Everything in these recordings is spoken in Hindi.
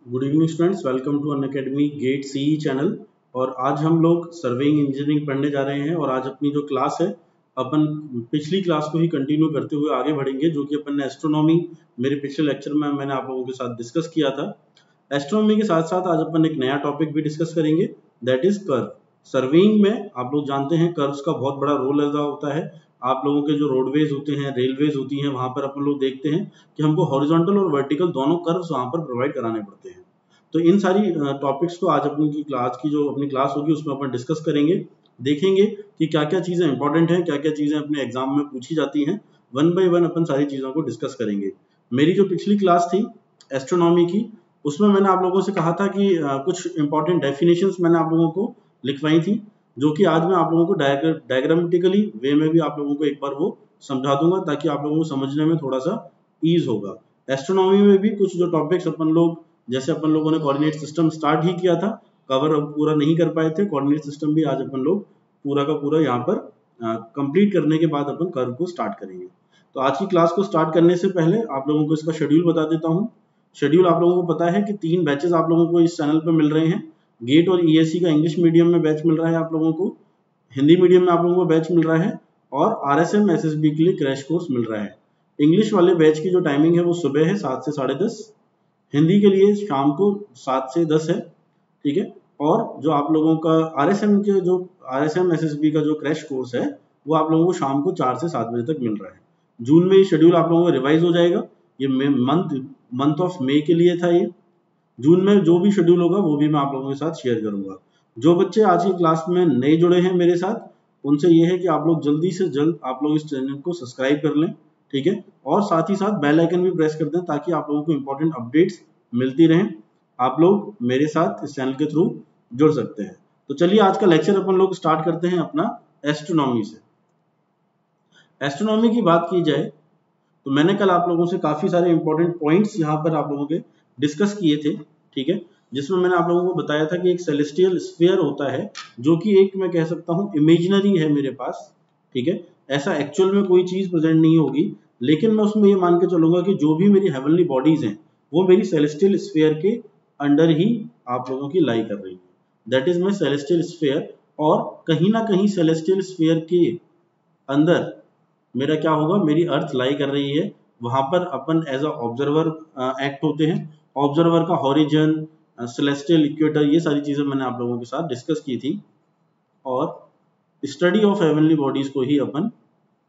Good evening students, welcome to Unacademy GATE CE channel. और आज हम लोग सर्वेइंग इंजीनियरिंग पढ़ने जा रहे हैं और आज अपनी जो क्लास है अपन पिछली क्लास को ही कंटिन्यू करते हुए आगे बढ़ेंगे, जो कि अपन ने एस्ट्रोनॉमी मेरे पिछले लेक्चर में मैंने आप लोगों के साथ डिस्कस किया था। एस्ट्रोनॉमी के साथ साथ आज अपन एक नया टॉपिक भी डिस्कस करेंगे, दैट इज कर्व। सर्वेइंग में आप लोग जानते हैं कर्व्स का बहुत बड़ा रोल अदा होता है। आप लोगों के जो रोडवेज होते हैं, रेलवेज होती हैं, वहां पर अपन लोग देखते हैं कि हमको हॉरिजॉन्टल और वर्टिकल दोनों कर्व्स वहां पर प्रोवाइड कराने पड़ते हैं। तो इन सारी टॉपिक्स को आज अपनी की क्लास की जो अपनी क्लास होगी उसमें अपन डिस्कस करेंगे, देखेंगे कि क्या क्या चीजें इंपॉर्टेंट हैं, क्या क्या चीजें अपने एग्जाम में पूछी जाती हैं। वन बाय वन अपन सारी चीजों को डिस्कस करेंगे। मेरी जो पिछली क्लास थी एस्ट्रोनॉमी की, उसमें मैंने आप लोगों से कहा था कि कुछ इंपॉर्टेंट डेफिनेशंस मैंने आप लोगों को लिखवाई थी, जो कि आज मैं आप लोगों को डायग्रामेटिकली वे में भी आप लोगों को एक बार वो समझा दूंगा, ताकि आप लोगों को समझने में थोड़ा सा ईज होगा। एस्ट्रोनॉमी में भी कुछ जो टॉपिक्स अपन लोग, जैसे अपन लोगों ने कोऑर्डिनेट सिस्टम स्टार्ट ही किया था, कवर पूरा नहीं कर पाए थे, कोऑर्डिनेट सिस्टम भी आज अपन लोग पूरा का पूरा यहाँ पर कंप्लीट करने के बाद अपन कर्व को स्टार्ट करेंगे। तो आज की क्लास को स्टार्ट करने से पहले आप लोगों को इसका शेड्यूल बता देता हूँ। शेड्यूल आप लोगों को पता है कि 3 बैचेस आप लोगों को इस चैनल पर मिल रहे हैं। गेट और ईएससी का इंग्लिश मीडियम में बैच मिल रहा है आप लोगों को, हिंदी मीडियम में आप लोगों को बैच मिल रहा है, और आरएसएम एसएसबी के लिए क्रैश कोर्स मिल रहा है। इंग्लिश वाले बैच की जो टाइमिंग है वो सुबह है 7 से 10:30, हिंदी के लिए शाम को 7 से 10 है, ठीक है। और जो आप लोगों का आरएसएम एसएसबी का जो क्रैश कोर्स है वो आप लोगों को शाम को 4 से 7 बजे तक मिल रहा है। जून में ये शेड्यूल आप लोगों को रिवाइज हो जाएगा। ये मंथ ऑफ मई के लिए था। ये जून में जो भी शेड्यूल होगा वो भी मैं आप लोगों के साथ शेयर करूंगा। जो बच्चे आज की क्लास में नए जुड़े हैं मेरे साथ, उनसे ये है कि आप लोग जल्दी से जल्द आप लोग इस चैनल को सब्सक्राइब कर लें, ठीक है। और साथ ही साथ बेल आइकन भी प्रेस कर दें, ताकि आप लोगों को इंपॉर्टेंट अपडेट्स मिलती रहें। आप लोग मेरे साथ इस चैनल के थ्रू जुड़ सकते हैं। तो चलिए आज का लेक्चर अपन लोग स्टार्ट करते हैं अपना एस्ट्रोनॉमी से। एस्ट्रोनॉमी की बात की जाए तो मैंने कल आप लोगों से काफी सारे इंपॉर्टेंट पॉइंट्स यहाँ पर आप लोगों के डिस्कस किए थे, ठीक है। जिसमें मैंने आप लोगों को बताया था कि एक सेलेस्टियल स्फीयर होता है, जो कि एक मैं कह सकता हूँ इमेजिनरी है मेरे पास, ठीक है। ऐसा एक्चुअल में कोई चीज प्रेजेंट नहीं होगी, लेकिन मैं उसमें ये मान के चलूंगा कि जो भी मेरी हेवनली बॉडीज हैं वो मेरी सेलेस्टियल स्फीयर के अंडर ही आप लोगों की लाई कर रही है, that is my celestial sphere. और कहीं ना कहीं सेलेस्टियल स्फीयर के अंदर मेरा क्या होगा, मेरी अर्थ लाई कर रही है। वहां पर अपन एज अ ऑब्जर्वर एक्ट होते हैं। ऑब्जर्वर का हॉरिजन, सेलेस्टियल इक्वेटर, ये सारी चीजें मैंने आप लोगों के साथ डिस्कस की थी। और स्टडी ऑफ हेवनली बॉडीज को ही अपन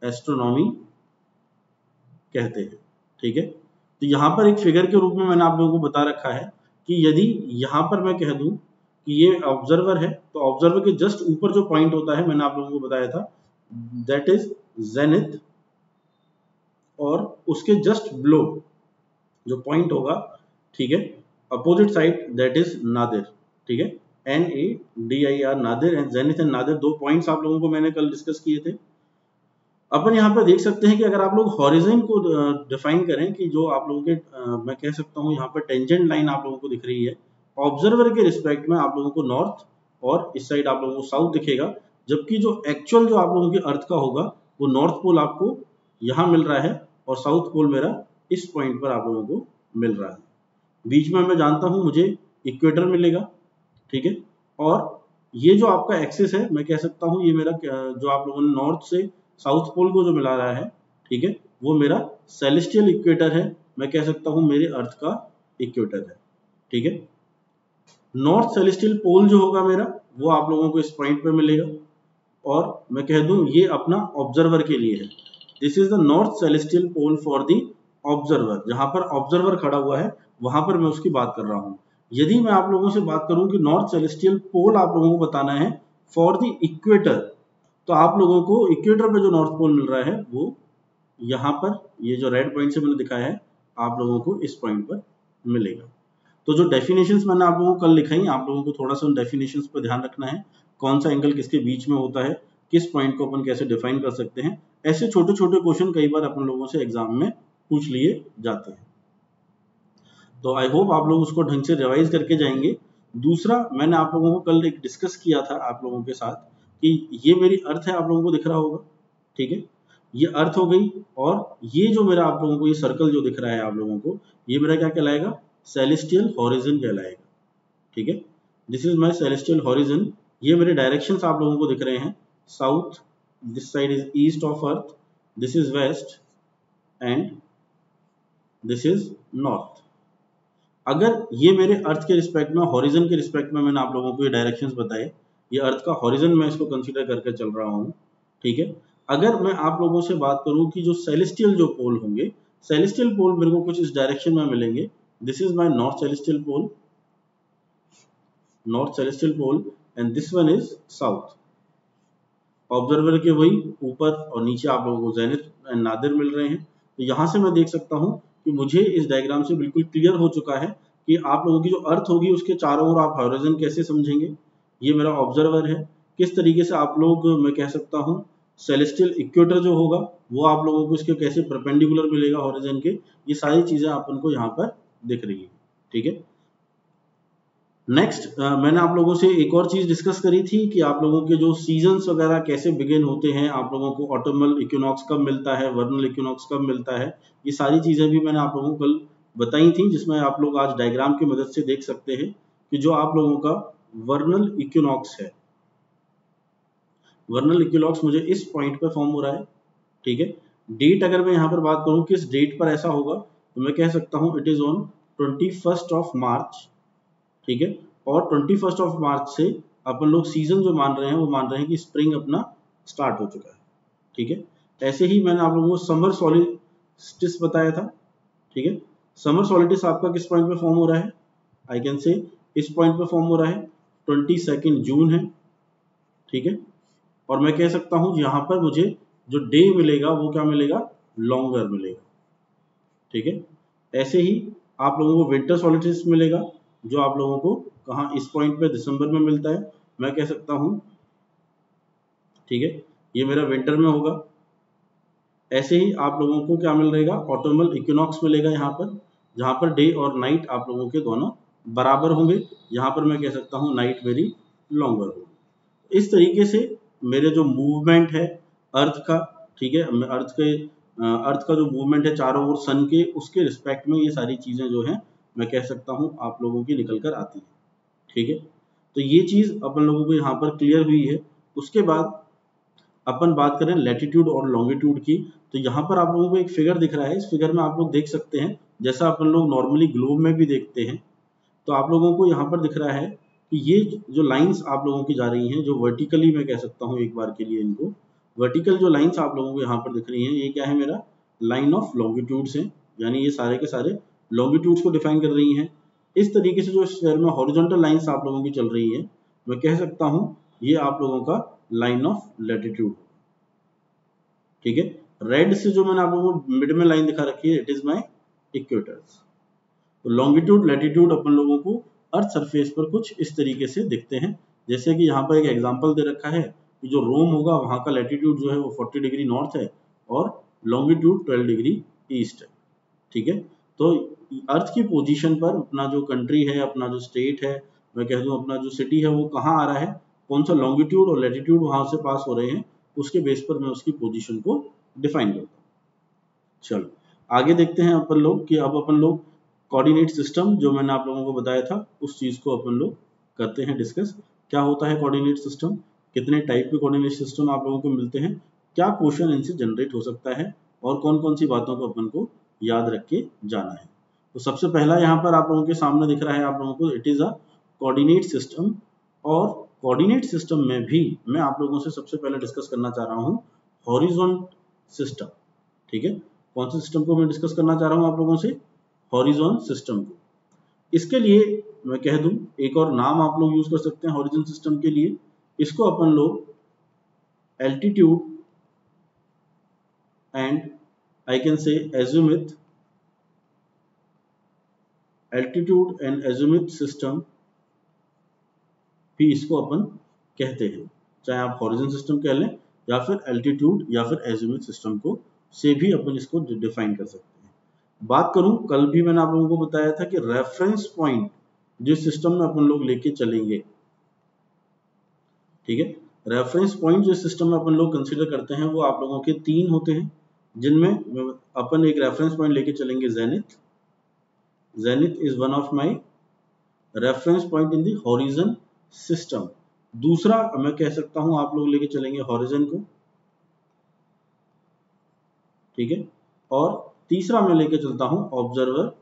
एस्ट्रोनॉमी कहते हैं, ठीक है। तो यहाँ पर एक फिगर के रूप में मैंने आप लोगों को बता रखा है कि यदि यहाँ पर मैं कह दूं कि ये ऑब्जर्वर है, तो ऑब्जर्वर के जस्ट ऊपर जो पॉइंट होता है, मैंने आप लोगों को बताया था, दैट इज जेनिथ। और उसके जस्ट बिलो जो पॉइंट होगा, ठीक है, opposite side, that is Nadir, ठीक है, NADIR, Nadir. And zenith and Nadir, 2 points आप लोगों को मैंने कल डिस्कस किए थे। अपन यहाँ पर देख सकते हैं कि अगर आप लोग हॉरिजन को डिफाइन करें, कि जो आप लोगों के मैं कह सकता हूँ यहाँ पर टेंजेंट लाइन आप लोगों को दिख रही है, ऑब्जर्वर के रिस्पेक्ट में आप लोगों को नॉर्थ और इस साइड आप लोगों को साउथ दिखेगा। जबकि जो एक्चुअल जो आप लोगों के अर्थ का होगा, वो नॉर्थ पोल आपको यहाँ मिल रहा है और साउथ पोल मेरा इस पॉइंट पर आप लोगों को मिल रहा है। बीच में मैं जानता हूँ मुझे इक्वेटर मिलेगा, ठीक है। और ये जो आपका एक्सिस है, मैं कह सकता हूँ ये मेरा जो आप लोगों ने नॉर्थ से साउथ पोल को जो मिला रहा है, ठीक है, वो मेरा सेलेस्टियल इक्वेटर है। मैं कह सकता हूँ मेरे अर्थ का इक्वेटर है, ठीक है। नॉर्थ सेलेस्टियल पोल जो होगा मेरा, वो आप लोगों को इस पॉइंट पे मिलेगा। और मैं कह दूं ये अपना ऑब्जर्वर के लिए है, this is the north celestial pole for the observer. जहां पर ऑब्जर्वर खड़ा हुआ है वहां पर मैं उसकी बात कर रहा हूं। यदि मैं आप लोगों से बात करूं कि नॉर्थ सेलेस्टियल पोल आप लोगों को बताना है फॉर द इक्वेटर, तो आप लोगों को इक्वेटर पे जो नॉर्थ पोल मिल रहा है वो यहाँ पर, ये जो रेड पॉइंट से मैंने दिखाया है, आप लोगों को इस पॉइंट पर मिलेगा। तो जो डेफिनेशंस मैंने आप लोगों को कल लिखाई, आप लोगों को थोड़ा सा उन डेफिनेशंस पर ध्यान रखना है। कौन सा एंगल किसके बीच में होता है, किस पॉइंट को अपन कैसे डिफाइन कर सकते हैं। ऐसे छोटे छोटे क्वेश्चन कई बार अपन लोगों से एग्जाम में पूछ लिए जाते हैं। तो आई होप आप लोग उसको ढंग से रिवाइज करके जाएंगे। दूसरा, मैंने आप लोगों को कल एक डिस्कस किया था आप लोगों के साथ कि ये मेरी अर्थ है, आप लोगों को दिख रहा होगा, ठीक है। ये अर्थ हो गई, और ये जो मेरा आप लोगों को ये सर्कल जो दिख रहा है आप लोगों को, ये मेरा क्या कहलाएगा, सेलेस्टियल हॉरिजन कहलाएगा। ठीक है, this is my celestial horizon. ये मेरे डायरेक्शंस आप लोगों को दिख रहे हैं, south, this side is east of earth, this is west and this is north. अगर ये मेरे अर्थ के रिस्पेक्ट में, हॉरिजन के रिस्पेक्ट में मैंने आप लोगों को ये डायरेक्शंस बताए, ये अर्थ का हॉरिजन मैं इसको कंसीडर करके चल रहा हूँ। ठीक है, अगर मैं आप लोगों से बात करूं कि जो सेलेस्टियल जो पोल होंगे, सेलेस्टियल पोल मेरे को कुछ इस डायरेक्शन में मिलेंगे। This is my north celestial pole, north celestial pole, and this one is south. Observer के वही ऊपर और नीचे आप लोगों को जेनिथ एंड नादिर मिल रहे हैं। तो यहाँ से मैं देख सकता हूँ कि मुझे इस डायग्राम से बिल्कुल क्लियर हो चुका है कि आप लोगों की जो अर्थ होगी उसके चारों ओर आप हॉरिजन कैसे समझेंगे। ये मेरा ऑब्जर्वर है। किस तरीके से आप लोग, मैं कह सकता हूँ, सेलेस्टियल इक्वेटर जो होगा वो आप लोगों को इसके कैसे परपेंडिकुलर मिलेगा हॉरिजन के, ये सारी चीजें अपन को यहाँ पर दिख रही है। ठीक है, नेक्स्ट मैंने आप लोगों से एक और चीज डिस्कस करी थी कि आप लोगों के जो सीजन्स वगैरह कैसे बिगिन होते हैं, आप लोगों को ऑटोमल इक्विनॉक्स कब मिलता है, वर्नल इक्विनॉक्स कब मिलता है, ये सारी चीजें भी मैंने आप लोगों को कल बताई थी, जिसमें आप लोग आज डायग्राम की मदद से देख सकते हैं कि जो आप लोगों का वर्नल इक्विनॉक्स है, वर्नल इक्विनॉक्स मुझे इस पॉइंट पे फॉर्म हो रहा है। ठीक है, डेट अगर मैं यहाँ पर बात करूँ किस डेट पर ऐसा होगा, तो मैं कह सकता हूँ it is on 21 of March. ठीक है, और 21 ऑफ मार्च से अपन लोग सीजन जो मान रहे हैं वो मान रहे हैं कि स्प्रिंग अपना स्टार्ट हो चुका है। ठीक है, ऐसे ही मैंने आप लोगों को समर सॉलिस्टिस बताया था। ठीक है, समर सॉलिस्टिस आपका किस पॉइंट पे फॉर्म हो रहा है, आई कैन से इस पॉइंट पे फॉर्म हो रहा है, 22 जून है। ठीक है, और मैं कह सकता हूं यहाँ पर मुझे जो डे मिलेगा वो क्या मिलेगा, लॉन्गर मिलेगा। ठीक है, ऐसे ही आप लोगों को विंटर सॉलिस्टिस मिलेगा जो आप लोगों को कहाँ, इस पॉइंट पे दिसंबर में मिलता है, मैं कह सकता हूं। ठीक है, ये मेरा विंटर में होगा। ऐसे ही आप लोगों को क्या मिल रहेगा, ऑटोमल इक्विनॉक्स मिलेगा यहाँ पर, जहां पर डे और नाइट आप लोगों के दोनों बराबर होंगे। यहाँ पर मैं कह सकता हूँ नाइट वेरी लॉन्गर होगी। इस तरीके से मेरे जो मूवमेंट है अर्थ का, ठीक है, अर्थ का जो मूवमेंट है चारों ओर सन के, उसके रिस्पेक्ट में ये सारी चीजें जो है मैं कह सकता हूँ आप लोगों की निकल कर आती है। ठीक है, तो ये चीज अपन लोगों को यहाँ पर क्लियर हुई है। उसके बाद अपन बात करें लैटिट्यूड और लॉन्गिट्यूड की, तो यहाँ पर आप लोगों को एक फिगर दिख रहा है। इस फिगर में आप लोग देख सकते हैं, जैसा अपन लोग नॉर्मली ग्लोब में भी देखते हैं, तो आप लोगों को यहाँ पर दिख रहा है कि ये जो लाइंस आप लोगों की जा रही हैं, जो वर्टिकली, मैं कह सकता हूँ एक बार के लिए इनको वर्टिकल जो लाइंस आप लोगों को यहाँ पर दिख रही हैं, ये क्या है, मेरा लाइन ऑफ लॉन्गिट्यूड्स है, यानी ये सारे के सारे लॉन्गिट्यूड्स को डिफाइन कर रही हैं। इस तरीके से जो स्फीयर में हॉरिजॉन्टल लाइंस आप लोगों की चल रही है, मैं कह सकता हूँ ये आप लोगों का लाइन ऑफ लैटिट्यूड। ठीक है, रेड से जो मैंने आप लोगों को मिड में लाइन दिखा रखी है, इट इज माय इक्वेटर्स। तो लॉन्गिट्यूड लैटिट्यूड अपन लोगों को अर्थ सरफेस पर कुछ इस तरीके से दिखते हैं। जैसे कि यहाँ पर एक एग्जांपल दे रखा है कि जो रोम होगा वहां का लैटिट्यूड जो है वो 40 डिग्री नॉर्थ है और लॉन्गिट्यूड 12 डिग्री ईस्ट है। ठीक है, तो अर्थ की पोजीशन पर अपना जो कंट्री है, अपना जो स्टेट है, मैं कह दूं अपना जो सिटी है, वो कहाँ आ रहा है, कौन सा लॉन्गिट्यूड और लैटिट्यूड वहां से पास हो रहे हैं, उसके बेस पर मैं उसकी पोजीशन को डिफाइन करता हूँ। चलो आगे देखते हैं अपन लोग कि अब अपन लोग कोऑर्डिनेट सिस्टम जो मैंने आप लोगों को बताया था उस चीज को अपन लोग करते हैं डिस्कस। क्या होता है कोऑर्डिनेट सिस्टम, कितने टाइप के कोऑर्डिनेट सिस्टम आप लोगों को मिलते हैं, क्या क्वेश्चन इनसे जनरेट हो सकता है, और कौन कौन सी बातों को अपन को याद रख के जाना है। तो सबसे पहला यहाँ पर आप लोगों के सामने दिख रहा है आप लोगों को, it is a coordinate system. और कोऑर्डिनेट सिस्टम में भी मैं आप लोगों से सबसे पहले डिस्कस करना चाह रहा हूँ हॉरिजॉन्टल सिस्टम। ठीक है, कौन से सिस्टम को मैं डिस्कस करना चाह रहा हूँ आप लोगों से, हॉरिजॉन सिस्टम को। इसके लिए मैं कह दूं एक और नाम आप लोग यूज कर सकते हैं हॉरिजॉन सिस्टम के लिए, इसको अपन लोग altitude and I can say azimuth, altitude and azimuth system भी इसको अपन कहते हैं। चाहे आप हॉरिजॉन सिस्टम कह लें या फिर एल्टीट्यूड या फिर एजिमुथ सिस्टम को से भी अपन इसको डिफाइन कर सकते हैं। बात करूं, कल भी मैंने आप लोगों को बताया था कि रेफरेंस पॉइंट जिस सिस्टम में अपन लोग लेके चलेंगे, ठीक है, रेफरेंस पॉइंट जिस सिस्टम में अपन लोग कंसीडर करते हैं वो आप लोगों के 3 होते हैं, जिनमें अपन एक रेफरेंस पॉइंट लेके चलेंगे zenith, zenith is one of my reference point in the horizon system. दूसरा मैं कह सकता हूं, आप लोग लेके चलेंगे हॉरिजन को, ठीक है, और तीसरा मैं लेके चलता हूं ऑब्जर्वर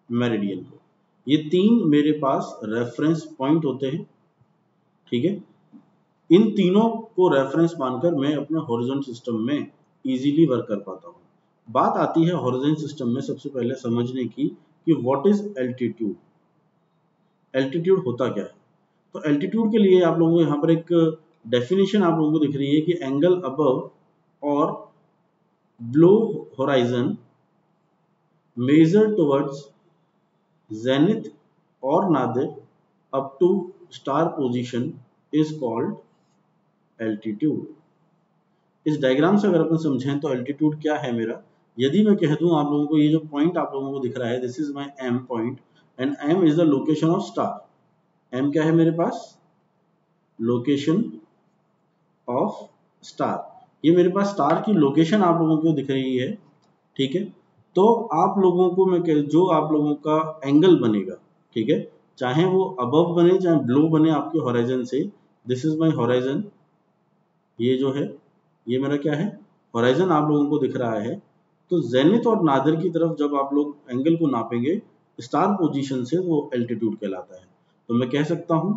मेरिडियन को। ये तीन मेरे पास रेफरेंस पॉइंट होते हैं, ठीक है। इन तीनों को रेफरेंस मानकर मैं अपने हॉरिजॉन सिस्टम में इजीली वर्क कर पाता हूँ। बात आती है हॉरिजॉन सिस्टम में सबसे पहले समझने की कि व्हाट इज एल्टीट्यूड। एल्टीट्यूड होता क्या है? तो एल्टीट्यूड के लिए आप लोगों को यहाँ पर एक डेफिनेशन आप लोगों को दिख रही है कि एंगल अबव और below horizon measure towards zenith और nadir up to star position is called altitude. इस डायग्राम से अगर अपन समझें तो एल्टीट्यूड क्या है मेरा, यदि मैं कह दूं आप लोगों को ये जो पॉइंट आप लोगों को दिख रहा है, this is my M point and M is the location of star. M क्या है मेरे पास? Location of star. ये मेरे पास स्टार की लोकेशन आप लोगों को दिख रही है, ठीक है। तो आप लोगों को मैं जो आप लोगों का एंगल बनेगा, ठीक है, चाहे वो अबव बने चाहे बिलो बने आपके हॉराइजन से, दिस इज माय हॉराइजन। ये जो है ये मेरा क्या है? हॉराइजन आप लोगों को दिख रहा है। तो जेनिथ और नादिर की तरफ जब आप लोग एंगल को नापेंगे स्टार पोजीशन से, वो एल्टीट्यूड कहलाता है। तो मैं कह सकता हूं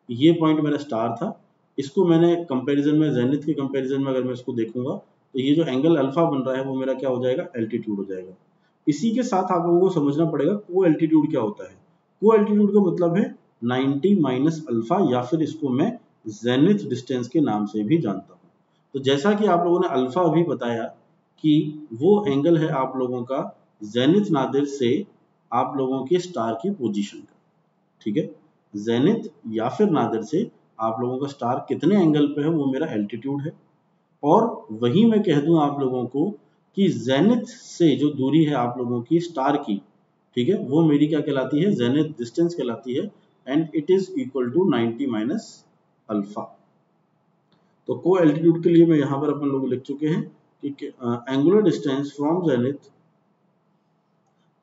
ये पॉइंट मेरा स्टार था, इसको मैंने कंपैरिजन में जेनिथ के कंपैरिजन में अगर मैं इसको देखूंगा तो ये जो एंगल अल्फा बन रहा है वो मेरा क्या हो जाएगा? एल्टीट्यूड हो जाएगा। इसी के साथ आप लोगों को समझना पड़ेगा को एल्टीट्यूड क्या होता है। को एल्टीट्यूड का मतलब है 90 माइनस अल्फा, या फिर इसको मैं जेनिथ डिस्टेंस के नाम से भी जानता हूं। तो जैसा कि आप लोगों ने अल्फा अभी बताया कि वो एंगल है आप लोगों का जेनिथ नादिर से आप लोगों के स्टार की पोजीशन का, ठीक है। जेनिथ या फिर नादिर से आप लोगों का स्टार कितने एंगल पे है वो मेरा एल्टीट्यूड है। और वही मैं कह दूं आप लोगों को कि जेनिथ से जो दूरी है आप लोगों की स्टार की, ठीक है, वो मेरी क्या कहलाती है? जेनिथ डिस्टेंस कहलाती है and it is equal to 90 minus alpha. तो को एल्टीट्यूड के लिए मैं यहां पर अपन लोग लिख चुके हैं कि angular distance from zenith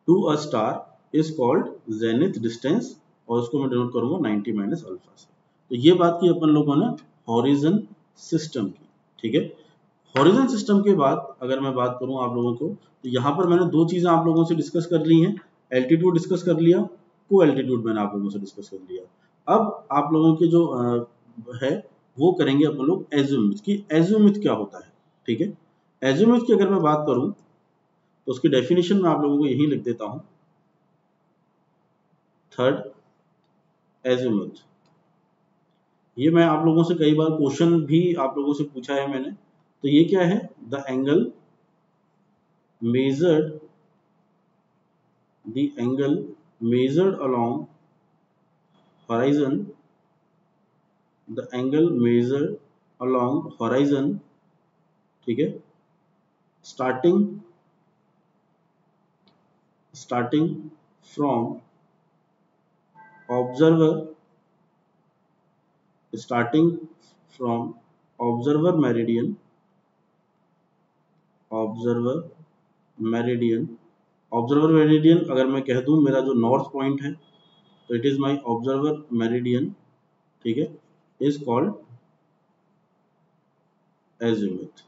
to a star is called zenith distance, और उसको मैं डिनोट करूंगा 90 माइनस अल्फा से। तो ये बात की अपन लोगों ने हॉरिजन सिस्टम की, ठीक है। हॉरिजन सिस्टम के बाद अगर मैं बात करूं आप लोगों को, तो यहाँ पर मैंने दो चीजें आप लोगों से डिस्कस कर ली हैं। एल्टीट्यूड डिस्कस कर लिया, को एल्टीट्यूड मैंने आप लोगों से डिस्कस कर लिया। अब आप लोगों के जो है वो करेंगे अपन लोग एज़िमुथ की। एज़िमुथ क्या होता है, ठीक है। एज़िमुथ की अगर मैं बात करूं तो उसकी डेफिनेशन मैं आप लोगों को यही लिख देता हूं। थर्ड एज़िमुथ, ये मैं आप लोगों से कई बार क्वेश्चन भी आप लोगों से पूछा है मैंने। तो ये क्या है? The angle measured the angle measured along horizon, the angle measured along horizon, ठीक है, starting from observer, starting from observer meridian, observer meridian, observer meridian अगर मैं कह दूं मेरा जो नॉर्थ पॉइंट है, तो it is my observer meridian, ठीक है, इज कॉल्ड एज़िमुथ,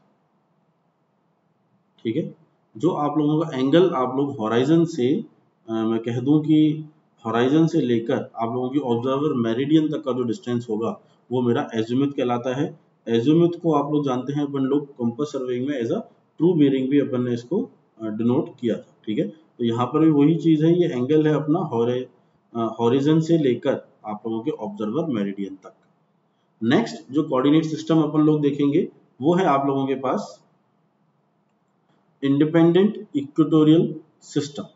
ठीक है। जो आप लोगों का एंगल आप लोग हॉराइजन से मैं कह दूं कि हॉराइजन से लेकर आप लोगों की ऑब्जर्वर मेरिडियन तक का जो डिस्टेंस होगा वो मेरा एज़िमुथ कहलाता है। एज़िमुथ को आप लोग जानते हैं अपन लोग कंपास सर्वेइंग में एज अ ट्रू बेयरिंग भी अपन ने इसको डिनोट किया था, ठीक है। तो यहाँ पर भी वही चीज है, ये एंगल है अपना हॉरिजन से लेकर आप लोगों के ऑब्जर्वर मेरिडियन तक। नेक्स्ट जो कोऑर्डिनेट सिस्टम अपन लोग देखेंगे वो है आप लोगों के पास इंडिपेंडेंट इक्वेटोरियल सिस्टम।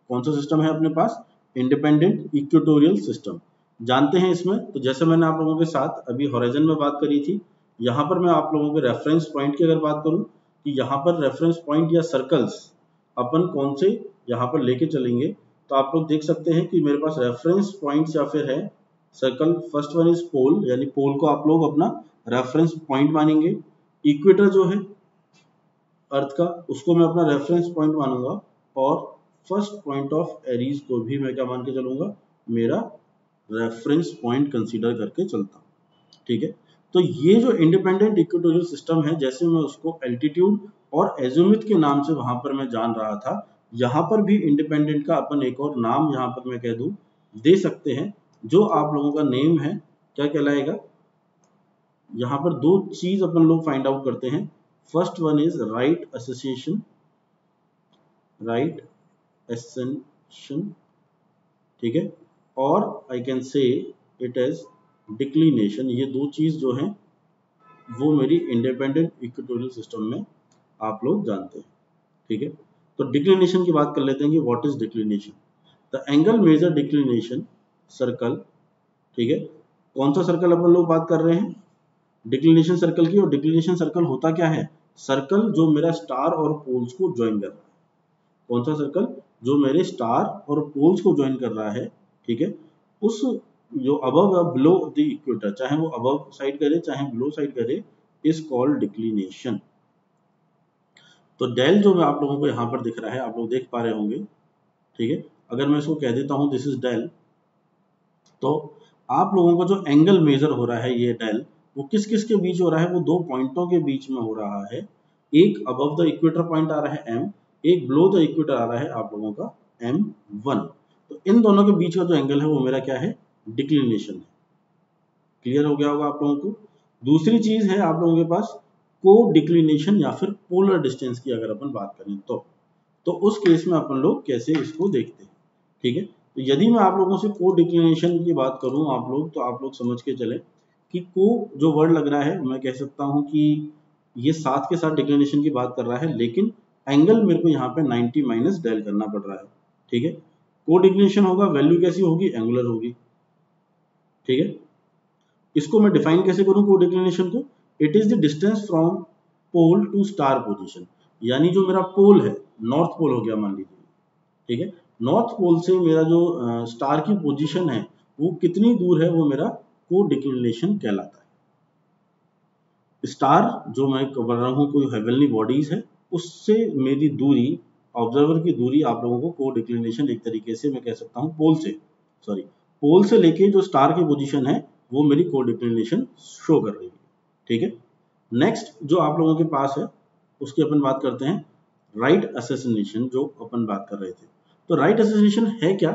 कौन सा सिस्टम है अपने पास? Independent equatorial system. जानते हैं इसमें, तो जैसे मैंने आप लोगों के साथ अभी हॉराइजन में बात करी थी, यहाँ पर मैं आप लोगों के रेफरेंस पॉइंट की अगर बात करूं कि यहाँ पर रेफरेंस पॉइंट या सर्कल्स अपन कौन से यहाँ पर लेके चलेंगे, तो आप लोग देख सकते हैं कि मेरे पास रेफरेंस पॉइंट्स या फिर है circle. First one is pole, यानी पोल को आप लोग अपना रेफरेंस पॉइंट मानेंगे। इक्वेटर जो है अर्थ का, उसको मैं अपना रेफरेंस पॉइंट मानूंगा। और फर्स्ट पॉइंट ऑफ एरीज को भी मैं क्या मान के चलूंगा, मेरा रेफरेंस पॉइंट कंसीडर करके चलता हूँ। ठीक है, तो ये जो इंडिपेंडेंट इक्वेटोरियल सिस्टम है, जैसे मैं उसको एल्टीट्यूड और एजिमुथ के नाम से वहां पर मैं जान रहा था, यहाँ पर भी इंडिपेंडेंट का अपन एक और नाम यहाँ पर मैं कह दूं दे सकते हैं, जो आप लोगों का नेम है क्या कहलाएगा। यहाँ पर दो चीज अपन लोग फाइंड आउट करते हैं। First one is right association, right ascension, ठीक है, और I can say it as declination. ये दो चीज जो हैं वो मेरी इंडिपेंडेंट इक्वेटोरियल सिस्टम में आप लोग जानते हैं। ठीक है, तो डिक्लिनेशन की बात कर लेते हैं कि what is declination. The angle measure declination circle. ठीक है, कौन सा सर्कल अपन लोग बात कर रहे हैं, डिक्लिनेशन सर्कल की। और डिक्लिनेशन सर्कल होता क्या है, सर्कल जो मेरा स्टार और पोल्स को ज्वाइन कर रहा है। कौन सा सर्कल, जो मेरे स्टार और पोल्स को ज्वाइन कर रहा है। ठीक है, उस जो अबव या बिलो द इक्वेटर, चाहे वो अबव साइड करे चाहे बिलो साइड करे, इज कॉल्ड डिक्लिनेशन। तो डेल जो आप लोगों को यहाँ पर दिख रहा है, आप लोग देख पा रहे होंगे। ठीक है, अगर मैं इसको कह देता हूँ दिस इज डेल, तो आप लोगों का जो एंगल मेजर हो रहा है ये डेल, वो किस किस के बीच हो रहा है, वो दो पॉइंटों के बीच में हो रहा है। एक अबव द इक्वेटर पॉइंट आ रहा है एम, एक बिलो द इक्वेटर आ रहा है आप लोगों का M1। तो इन दोनों के बीच का जो एंगल है वो मेरा क्या है, डिक्लिनेशन है। क्लियर हो गया होगा आप लोगों को। दूसरी चीज है आप लोगों के पास को डिक्लिनेशन या फिर पोलर डिस्टेंस की अगर अपन बात करें तो उस केस में अपन लोग कैसे इसको देखते हैं। ठीक है, तो यदि मैं आप लोगों से को डिक्लिनेशन की बात करूं आप लोग, तो आप लोग समझ के चले कि को जो वर्ड लग रहा है, मैं कह सकता हूं कि ये साथ के साथ डिक्लिनेशन की बात कर रहा है, लेकिन एंगल मेरे को यहाँ पे 90 माइनस डेल करना पड़ रहा है। ठीक है, को डिक्लिनेशन होगा, वैल्यू कैसी होगी, एंगुलर होगी। ठीक है, इसको मैं डिफाइन कैसे करूं को डिक्लिनेशन को, it is the distance from pole to star position. यानी जो मेरा पोल है, नॉर्थ पोल हो गया मान लीजिए। ठीक है, नॉर्थ पोल से मेरा जो स्टार की पोजीशन है वो कितनी दूर है, वो मेरा को डिक्लिनेशन कहलाता है। स्टार जो मैं कर रहा हूँ कोई हेवनली बॉडीज है, उससे मेरी दूरी, ऑब्जर्वर की दूरी आप लोगों को को डिक्लिनेशन एक तरीके से मैं कह सकता हूँ पोल से लेके जो स्टार की पोजीशन है वो मेरी को डिक्लिनेशन शो कर रही है। ठीक है, नेक्स्ट जो आप लोगों के पास है उसकी अपन बात करते हैं राइट एसेसिनेशन, जो अपन बात कर रहे थे। तो राइट एसेसिनेशन है क्या,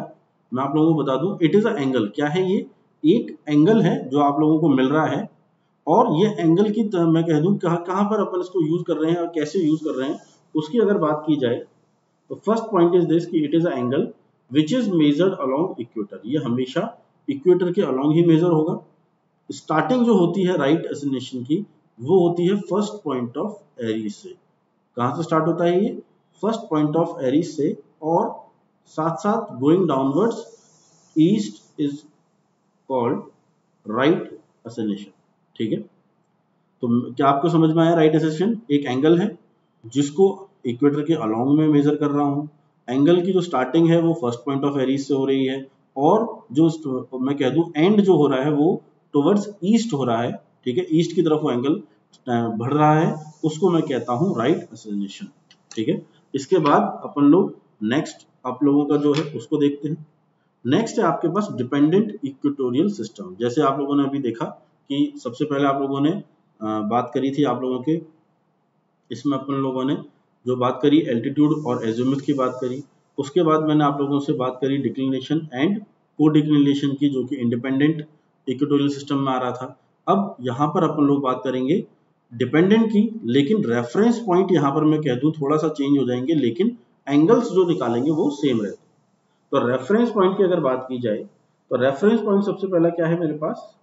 मैं आप लोगों को बता दूं, इट इज अ एंगल। क्या है ये, एक एंगल है जो आप लोगों को मिल रहा है, और ये एंगल की मैं कह दूं कहां पर अपन इसको यूज कर रहे हैं और कैसे यूज कर रहे हैं, उसकी अगर बात की जाए तो फर्स्ट पॉइंट इज दिस कि it is a angle which is measured along equator. ये हमेशा इक्वेटर के अलोंग ही मेजर होगा। स्टार्टिंग जो होती है राइट एसेसिनेशन की, वो होती है फर्स्ट पॉइंट ऑफ एरीज से। कहां से स्टार्ट होता है ये, फर्स्ट पॉइंट ऑफ एरीज से, और साथ साथ going downwards east is called right assassination. ठीक है, तो क्या आपको समझ में आया, राइट एसेसिनेशन एक एंगल है जिसको इक्वेटर के अलोंग में मेजर कर रहा हूं। एंगल की जो स्टार्टिंग है वो फर्स्ट पॉइंट ऑफ एरीज से हो रही है, और जो मैं कह दूं एंड जो हो रहा है वो टुवर्ड्स ईस्ट हो रहा है। ठीक है, ईस्ट की तरफ वो एंगल बढ़ रहा है, उसको मैं कहता हूं राइट एसेसिनेशन। ठीक है, इसके बाद अपन लोग नेक्स्ट आप लोगों का जो है उसको देखते हैं। नेक्स्ट है आपके पास डिपेंडेंट इक्वेटोरियल सिस्टम। जैसे आप लोगों ने अभी देखा कि सबसे पहले आप लोगों ने बात करी थी, आप लोगों के इसमें अपन लोगों ने जो बात करी एल्टीट्यूड और एजिमुथ की बात करी। उसके बाद मैंने आप लोगों से बात करी डिक्लिनेशन एंड को डिक्लिनेशन की, जो कि इंडिपेंडेंट इक्वेटोरियल सिस्टम में आ रहा था। अब यहाँ पर अपन लोग बात करेंगे डिपेंडेंट की, लेकिन रेफरेंस पॉइंट यहाँ पर मैं कह दूं थोड़ा सा चेंज हो जाएंगे, लेकिन एंगल्स जो निकालेंगे वो सेम रहते। तो रेफरेंस पॉइंट की अगर बात की जाए तो रेफरेंस पॉइंट सबसे पहला क्या है मेरे पास,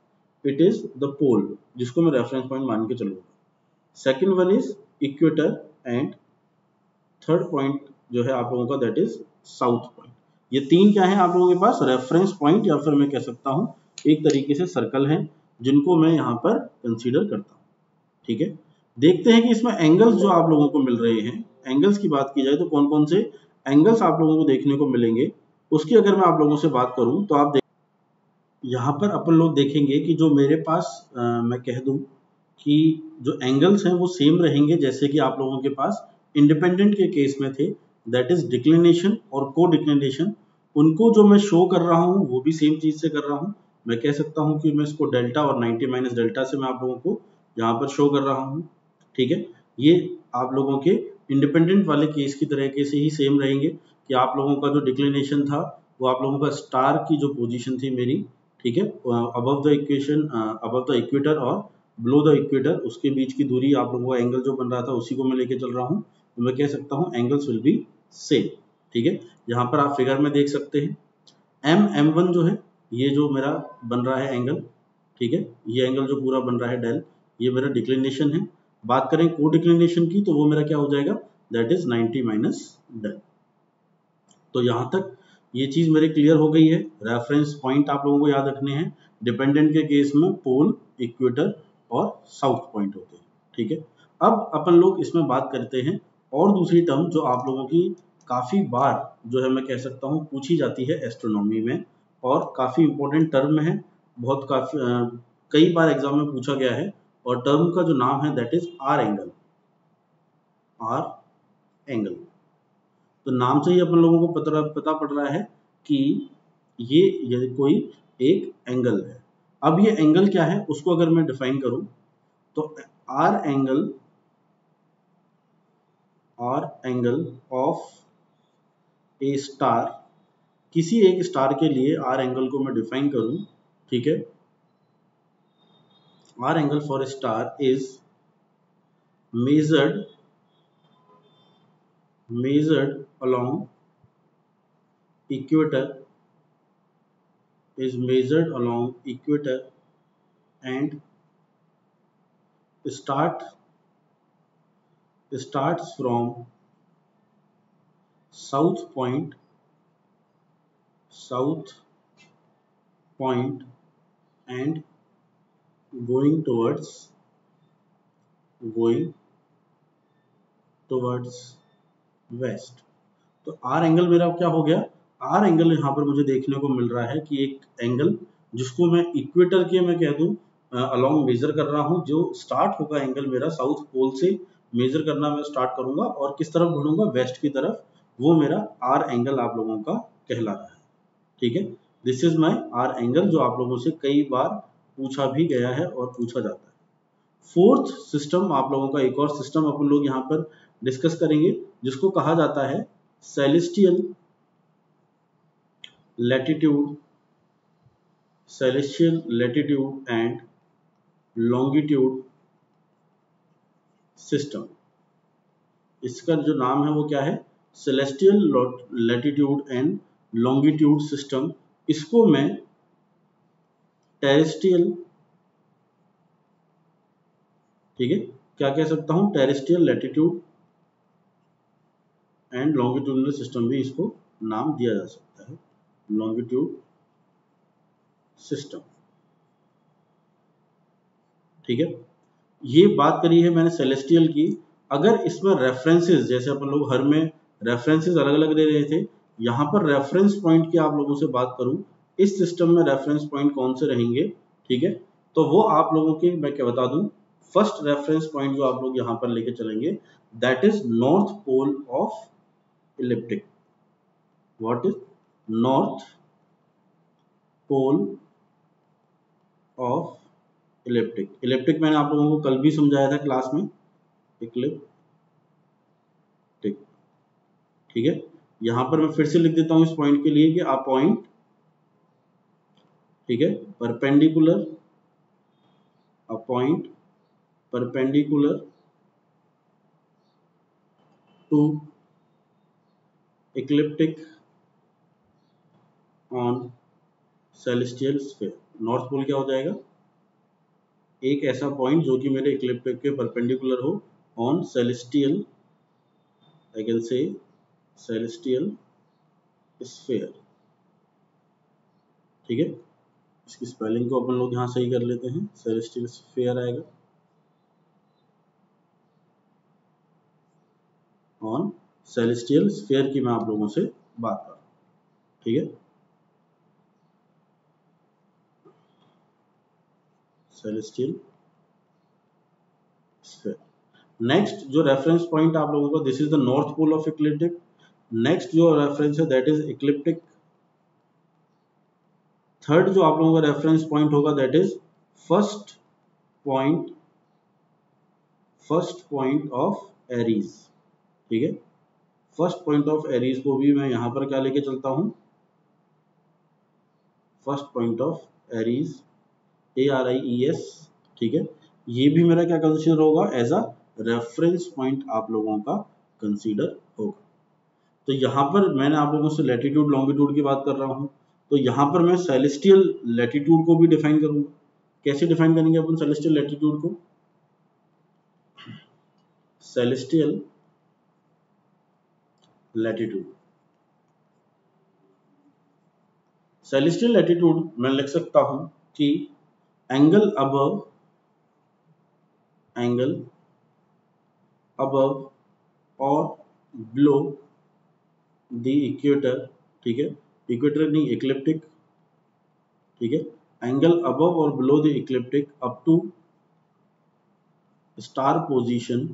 इट इज द पोल, जिसको मैं रेफरेंस पॉइंट मान के चलूंगा। Second one is equator, and third point जो है आप लोगों का दैट इज साउथ पॉइंट। ये तीन क्या है आप लोगों के पास, रेफरेंस पॉइंट, या फिर मैं कह सकता हूं एक तरीके से सर्कल है, जिनको मैं यहाँ पर कंसीडर करता हूँ। ठीक है, देखते हैं कि इसमें एंगल्स जो आप लोगों को मिल रहे हैं, एंगल्स की बात की जाए तो कौन कौन से एंगल्स आप लोगों को देखने को मिलेंगे, उसकी अगर मैं आप लोगों से बात करूं तो आप यहाँ पर अपन लोग देखेंगे कि जो मेरे पास मैं कह दूं कि जो एंगल्स हैं वो सेम रहेंगे, जैसे कि आप लोगों के पास इंडिपेंडेंट के केस में थे, दैट इज डिक्लिनेशन और को डिक्लिनेशन, उनको जो मैं शो कर रहा हूँ वो भी सेम चीज से कर रहा हूँ। मैं कह सकता हूँ कि मैं इसको डेल्टा और 90 माइनस डेल्टा से मैं आप लोगों को यहाँ पर शो कर रहा हूँ। ठीक है, ये आप लोगों के इंडिपेंडेंट वाले केस की तरीके से ही सेम रहेंगे कि आप लोगों का जो डिक्लिनेशन था वो आप लोगों का स्टार की जो पोजीशन थी मेरी, ठीक है, above the equation, above the equator और बिलो द इक्वेटर, उसके बीच की दूरी आप लोगों का एंगल जो बन रहा था उसी को मैं लेके चल रहा हूँ, तो मैं कह सकता हूँ एंगल्स विल बी सेम। ठीक है, यहाँ पर आप फिगर में देख सकते हैं M1 जो है ये जो मेरा बन रहा है एंगल, ठीक है, ये एंगल जो पूरा बन रहा है डेल, ये मेरा डिक्लिनेशन है। बात करें को डिक्लिनेशन की तो वो मेरा क्या हो जाएगा, दैट इज 90 माइनस डेल। तो यहाँ तक ये चीज मेरे क्लियर हो गई है। रेफरेंस पॉइंट आप लोगों को याद रखने हैं, डिपेंडेंट के केस में पोल, इक्वेटर और साउथ पॉइंट होते हैं। ठीक है, अब अपन लोग इसमें बात करते हैं और दूसरी टर्म जो आप लोगों की काफी बार जो है मैं कह सकता हूँ पूछी जाती है एस्ट्रोनॉमी में और काफी इंपॉर्टेंट टर्म है, बहुत काफी कई बार एग्जाम में पूछा गया है, और टर्म का जो नाम है that is R angle. R angle, तो नाम से ही अपन लोगों को पता पड़ रहा है कि ये कोई एक एंगल है। अब ये एंगल क्या है उसको अगर मैं डिफाइन करूं तो R angle of A star, किसी एक स्टार के लिए आर एंगल को मैं डिफाइन करूं, ठीक है, R angle for a star is measured along equator and starts from south point and going towards west. तो आर एंगल मेरा क्या हो गया, आर एंगल यहाँ पर मुझे देखने को मिल रहा है कि एक एंगल जिसको मैं इक्वेटर के मैं कह दूं अलोंग मेजर कर रहा हूँ, जो स्टार्ट होगा एंगल मेरा साउथ पोल से मेजर करना मैं स्टार्ट करूंगा और किस तरफ बढ़ूंगा, वेस्ट की तरफ, वो मेरा आर एंगल आप लोगों का कहला रहा है। ठीक है, this is my R angle, जो आप लोगों से कई बार पूछा भी गया है और पूछा जाता है। फोर्थ सिस्टम आप लोगों का, एक और सिस्टम अपन लोग यहाँ पर डिस्कस करेंगे जिसको कहा जाता है celestial latitude and longitude system. इसका जो नाम है वो क्या है, celestial latitude and longitude system. इसको मैं टेरेस्ट्रियल, ठीक है, क्या कह सकता हूं, terrestrial latitude and longitudinal system भी इसको नाम दिया जा सकता है, लॉन्गिट्यूड सिस्टम। ठीक है, ये बात करी है मैंने सेलेस्टियल की। अगर इसमें रेफरेंसेस, जैसे अपन लोग हर में रेफरेंसेस अलग अलग दे रहे थे, यहाँ पर रेफरेंस पॉइंट की आप लोगों से बात करूं, इस सिस्टम में रेफरेंस पॉइंट कौन से रहेंगे, ठीक है, तो वो आप लोगों के मैं क्या बता दूं, फर्स्ट रेफरेंस पॉइंट जो आप लोग यहाँ पर लेके चलेंगे that is north pole of ecliptic. What is north pole of ecliptic. Ecliptic मैंने आप लोगों को कल भी समझाया था क्लास में, इक्लिप्टिक। ठीक है, यहां पर मैं फिर से लिख देता हूं इस पॉइंट के लिए कि आ पॉइंट, ठीक है, perpendicular, a point perpendicular to ecliptic on celestial sphere. North pole क्या हो जाएगा, एक ऐसा पॉइंट जो कि मेरे इक्लिप्टिक के परपेंडिकुलर हो ऑन सेलेस्टियल, आई कैन से सेलेस्टियल स्फीयर। ठीक है, इसकी स्पेलिंग को अपन लोग यहाँ सही कर लेते हैं, सेलेस्टियल स्फीयर आएगा ऑन सेलेस्टियल स्फीयर की मैं आप लोगों से बात कर रहा हूँ। ठीक है, सेलेस्टियल स्फीयर। नेक्स्ट जो रेफरेंस पॉइंट आप लोगों को, this is the north pole of ecliptic. Next जो रेफरेंस है दैट इज इक्लिप्टिक। थर्ड जो आप लोगों का रेफरेंस पॉइंट होगा that is first point of Aries. ठीक है, फर्स्ट पॉइंट ऑफ एरीज को भी मैं यहां पर क्या लेके चलता हूं, first point of Aries, ARIES। ठीक है, ये भी मेरा क्या कंसीडर होगा, एज अ रेफरेंस पॉइंट आप लोगों का कंसीडर होगा। तो यहाँ पर मैंने आप लोगों से लैटिट्यूड लॉन्गिट्यूड की बात कर रहा हूँ, तो यहाँ पर मैं सेलेस्टियल लैटिट्यूड को भी डिफाइन करूंगा। कैसे डिफाइन करेंगे अपन सेलेस्टियल लैटिट्यूड को? सेलेस्टियल लैटिट्यूड, सेलेस्टियल लैटिट्यूड मैं लिख सकता हूं कि एंगल अबव और बिलो द इक्वेटर। ठीक है, इक्वेटर नहीं, इक्लिप्टिक। ठीक है, एंगल अबव और below the ecliptic up to star position,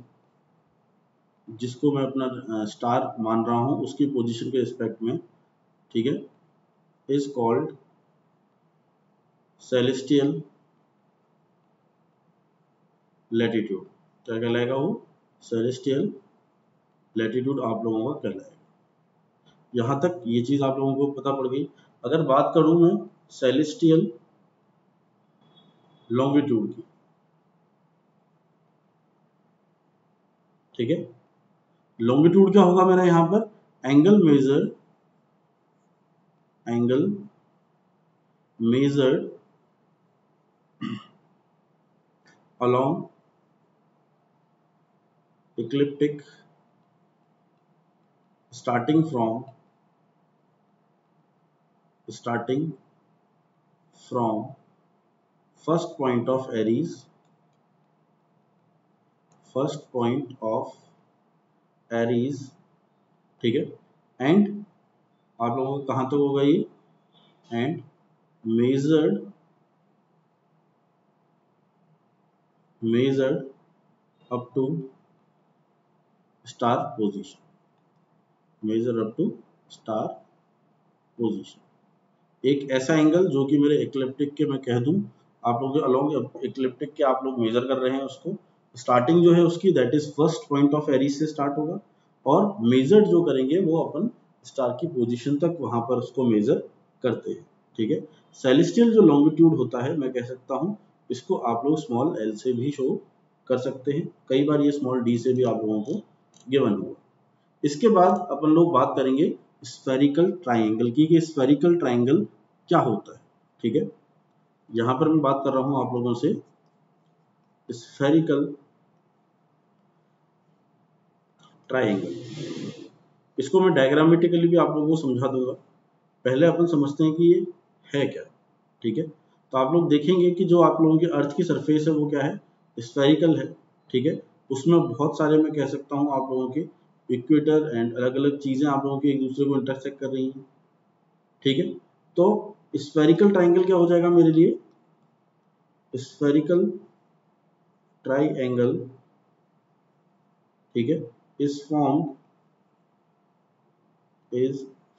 जिसको मैं अपना स्टार मान रहा हूं उसकी पोजीशन के रिस्पेक्ट में, ठीक है, इज कॉल्ड सेलेस्टियल लैटिट्यूड। क्या कहलाएगा वो? सेलेस्टियल लैटिट्यूड आप लोगों का कहलाएगा। यहां तक ये चीज आप लोगों को पता पड़ गई। अगर बात करूं मैं सेलेस्टियल लॉन्गिट्यूड की, ठीक है, लॉन्गिट्यूड क्या होगा मेरा यहां पर? Angle measured along ecliptic starting from first point of Aries, ठीक है, एंड आप लोगों को कहां तक होगा ये? And measured up to star position, एक ऐसा एंगल जो कि मेरे इक्लिप्टिक के मैं कह दूं, आप लोग अलोंग इक्लिप्टिक के आप लोग मेजर कर रहे हैं उसको, स्टार्टिंग जो है उसकी that is first point of Aries से स्टार्ट होगा, और मेजर्ड जो करेंगे वो अपन स्टार की पोजीशन तक वहां पर उसको मेजर करते हैं। ठीक है, सेलेस्टियल जो लॉन्गिट्यूड होता है मैं कह सकता हूं इसको आप लोग स्मॉल l से भी शो कर सकते हैं, कई बार ये स्मॉल d से भी आप लोगों को गिवन होगा। इसके बाद अपन लोग बात करेंगे स्फेरिकल ट्राइंगल की, कि स्फेरिकल ट्राइंगल क्या होता है। ठीक है, यहां पर मैं बात कर रहा हूं आप लोगों से स्फेरिकल ट्राइंगल। इसको मैं डायग्रामेटिकली भी आप लोगों को समझा दूंगा, पहले अपन समझते हैं कि ये है क्या। ठीक है, तो आप लोग देखेंगे कि जो आप लोगों की अर्थ की सरफेस है वो क्या है? स्फेरिकल है। ठीक है, उसमें बहुत सारे मैं कह सकता हूँ आप लोगों के इक्वेटर एंड अलग अलग चीजें आप लोगों की एक दूसरे को इंटरसेक्ट कर रही हैं। ठीक है, तो स्फेरिकल ट्राइंगल क्या हो जाएगा मेरे लिए? स्फेरिकल ट्राइंगल, ठीक है, is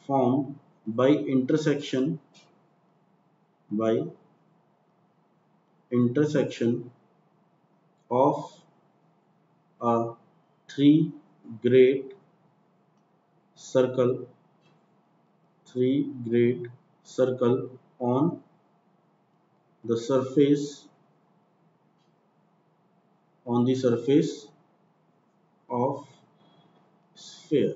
formed by intersection of a three great circle on the surface of sphere।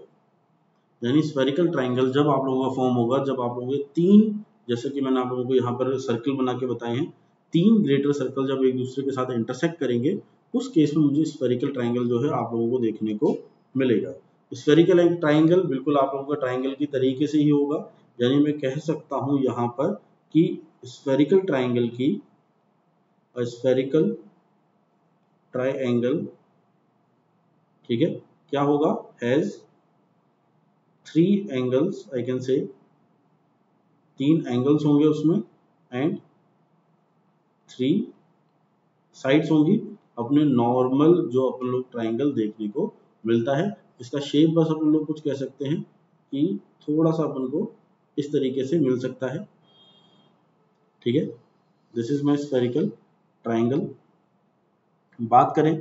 यानी स्फेरिकल ट्राइंगल जब आप लोगों का फॉर्म होगा जब आप लोगों के तीन, जैसे कि मैंने आप लोगों को यहाँ पर सर्कल बना के बताए हैं, तीन ग्रेटर सर्कल जब एक दूसरे के साथ इंटरसेक्ट करेंगे उस केस में मुझे स्फेरिकल ट्राइंगल जो है आप लोगों को देखने को मिलेगा। स्फेरिकल ट्राइंगल बिल्कुल आप लोगों का ट्राइंगल की तरीके से ही होगा, यानी मैं कह सकता हूं यहाँ पर कि स्फेरिकल ट्राइंगल, ठीक है, क्या होगा? Has three angles, I can से तीन एंगल्स होंगे उसमें, एंड थ्री साइड्स होंगी, अपने नॉर्मल जो अपन लोग ट्राइंगल देखने को मिलता है। इसका शेप बस अपन लोग कुछ कह सकते हैं कि थोड़ा सा अपन को इस तरीके से मिल सकता है। ठीक है, this is my spherical triangle. बात करें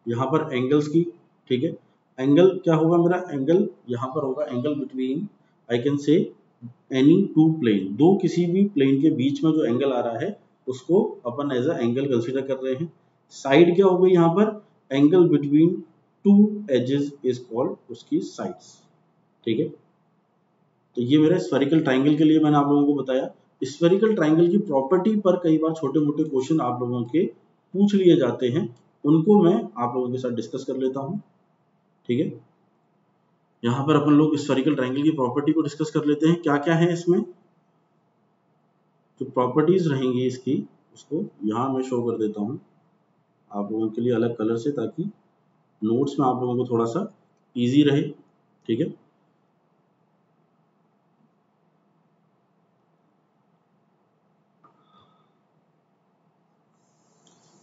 यहाँ पर एंगल्स की, ठीक है, एंगल क्या होगा मेरा, एंगल यहाँ पर होगा angle between I can say any two plane, दो किसी भी प्लेन के बीच में जो एंगल आ रहा है उसको अपन एज अ एंगल कंसीडर कर रहे हैं। साइड क्या हो गई यहाँ पर, angle between two axes is called उसकी साइड्स। ठीक है, तो ये मेरा स्फेरिकल ट्राइंगल के लिए मैंने आप लोगों को बताया। स्फेरिकल ट्राइंगल की प्रॉपर्टी पर कई बार छोटे मोटे क्वेश्चन आप लोगों के पूछ लिए जाते हैं, उनको मैं आप लोगों के साथ डिस्कस कर लेता हूं। ठीक है, यहाँ पर अपन लोग स्फेरिकल ट्राइंगल की प्रॉपर्टी को डिस्कस कर लेते हैं। क्या क्या है इसमें जो प्रॉपर्टीज रहेंगी इसकी, उसको यहाँ मैं शो कर देता हूँ आप लोगों के लिए अलग कलर से, ताकि नोट्स में आप लोगों को थोड़ा सा इजी रहे। ठीक है,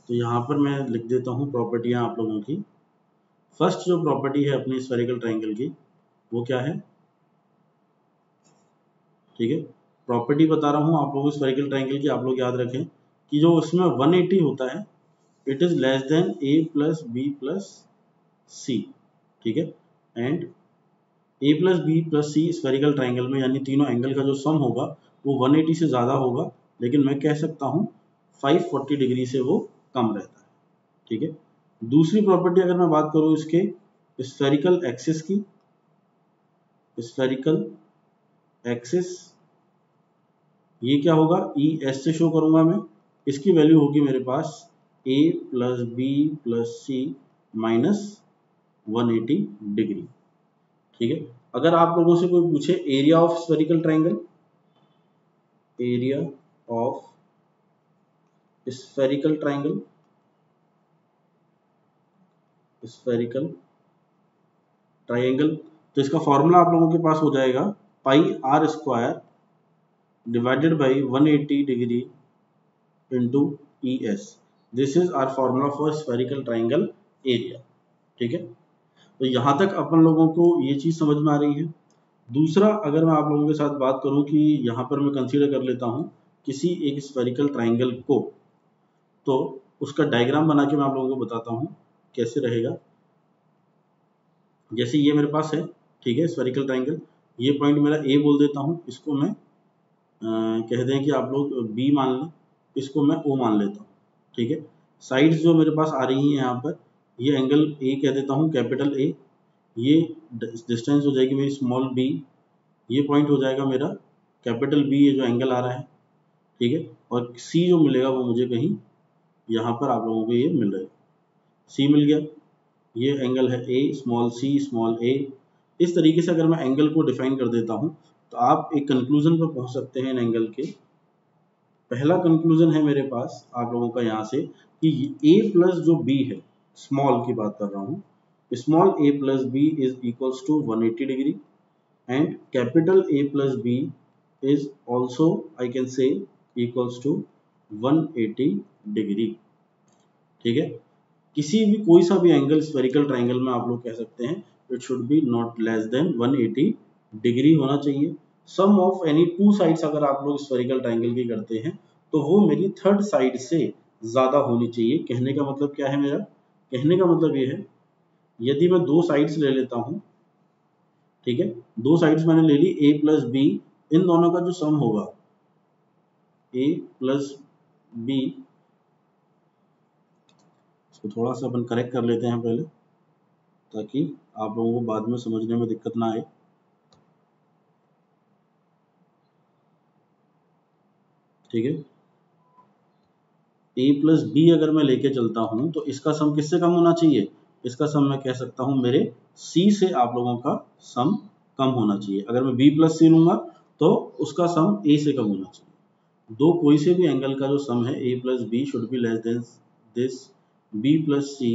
तो यहाँ पर मैं लिख देता हूँ प्रॉपर्टियाँ आप लोगों की। फर्स्ट जो प्रॉपर्टी है अपनी स्फेरिकल ट्राइंगल की वो क्या है, ठीक है, प्रॉपर्टी बता रहा हूँ आप लोगों को स्फेरिकल ट्राइंगल की। आप लोग याद रखें कि जो उसमें 180 होता है it is less than a plus B plus C. ठीक है, and a plus B plus C spherical triangle में यानी तीनों एंगल का जो सम होगा वो 180 से ज़्यादा होगा, लेकिन मैं कह सकता हूँ 540 डिग्री से वो कम रहता है। ठीक है, दूसरी प्रॉपर्टी अगर मैं बात करूँ इसके स्फेरिकल एक्सिस की, स्फेरिकल एक्सिस ये क्या होगा, ई एस से शो करूंगा मैं, इसकी वैल्यू होगी मेरे पास a plus B plus C minus 180 degree. ठीक है, अगर आप लोगों से कोई पूछे area of spherical triangle, area of spherical triangle, spherical triangle, तो इसका फॉर्मूला आप लोगों के पास हो जाएगा pi R square divided by 180 degree into E S. This is our formula for spherical triangle area. ठीक है, तो यहाँ तक अपन लोगों को ये चीज़ समझ में आ रही है। दूसरा अगर मैं आप लोगों के साथ बात करूँ कि यहाँ पर मैं कंसीडर कर लेता हूँ किसी एक स्फेरिकल ट्राइंगल को, तो उसका डायग्राम बना के मैं आप लोगों को बताता हूँ कैसे रहेगा। जैसे ये मेरे पास है, ठीक है, स्फेरिकल ट्राइंगल, ये पॉइंट मेरा ए बोल देता हूँ, इसको मैं कह दें कि आप लोग बी मान लें, इसको मैं ओ मान लेता हूँ। ठीक है, साइड्स जो मेरे पास आ रही हैं यहाँ पर, ये एंगल ए कह देता हूँ कैपिटल ए, ये डिस्टेंस हो जाएगी मेरी स्मॉल बी, ये पॉइंट हो जाएगा मेरा कैपिटल बी, ये जो एंगल आ रहा है। ठीक है, और सी जो मिलेगा वो मुझे कहीं यहाँ पर आप लोगों को ये मिल रहा है, सी मिल गया, ये एंगल है ए स्मॉल सी स्मॉल ए। इस तरीके से अगर मैं एंगल को डिफाइन कर देता हूँ तो आप एक कंक्लूजन पर पहुँच सकते हैं इन एंगल के। पहला कंक्लूजन है मेरे पास आप लोगों का यहाँ से कि ए प्लस जो बी है, स्मॉल की बात कर रहा हूँ, small A plus B is equals to 180 degree and capital A plus B is also I can say equals to 180 degree. ठीक है, किसी भी कोई सा भी एंगल स्फेरिकल ट्राइंगल में आप लोग कह सकते हैं it should be not less than 180 degree होना चाहिए। सम ऑफ एनी टू साइड्स अगर आप लोग स्फेरिकल ट्राइंगल की करते हैं तो वो मेरी थर्ड साइड से ज्यादा होनी चाहिए। कहने का मतलब क्या है मेरा, कहने का मतलब ये है यदि मैं दो साइड्स ले लेता हूँ, ठीक है, दो साइड्स मैंने ले ली ए प्लस बी, इन दोनों का जो सम होगा ए प्लस बी, इसको थोड़ा सा अपन करेक्ट कर लेते हैं पहले ताकि आप लोगों को बाद में समझने में दिक्कत ना आए। ठीक है, ए प्लस बी अगर मैं लेके चलता हूं तो इसका सम किससे कम होना चाहिए, इसका सम मैं कह सकता हूं मेरे सी से आप लोगों का सम कम होना चाहिए। अगर मैं बी प्लस सी लूंगा तो उसका सम ए से कम होना चाहिए। दो कोई से भी एंगल का जो सम है A plus B should be less than this, B plus C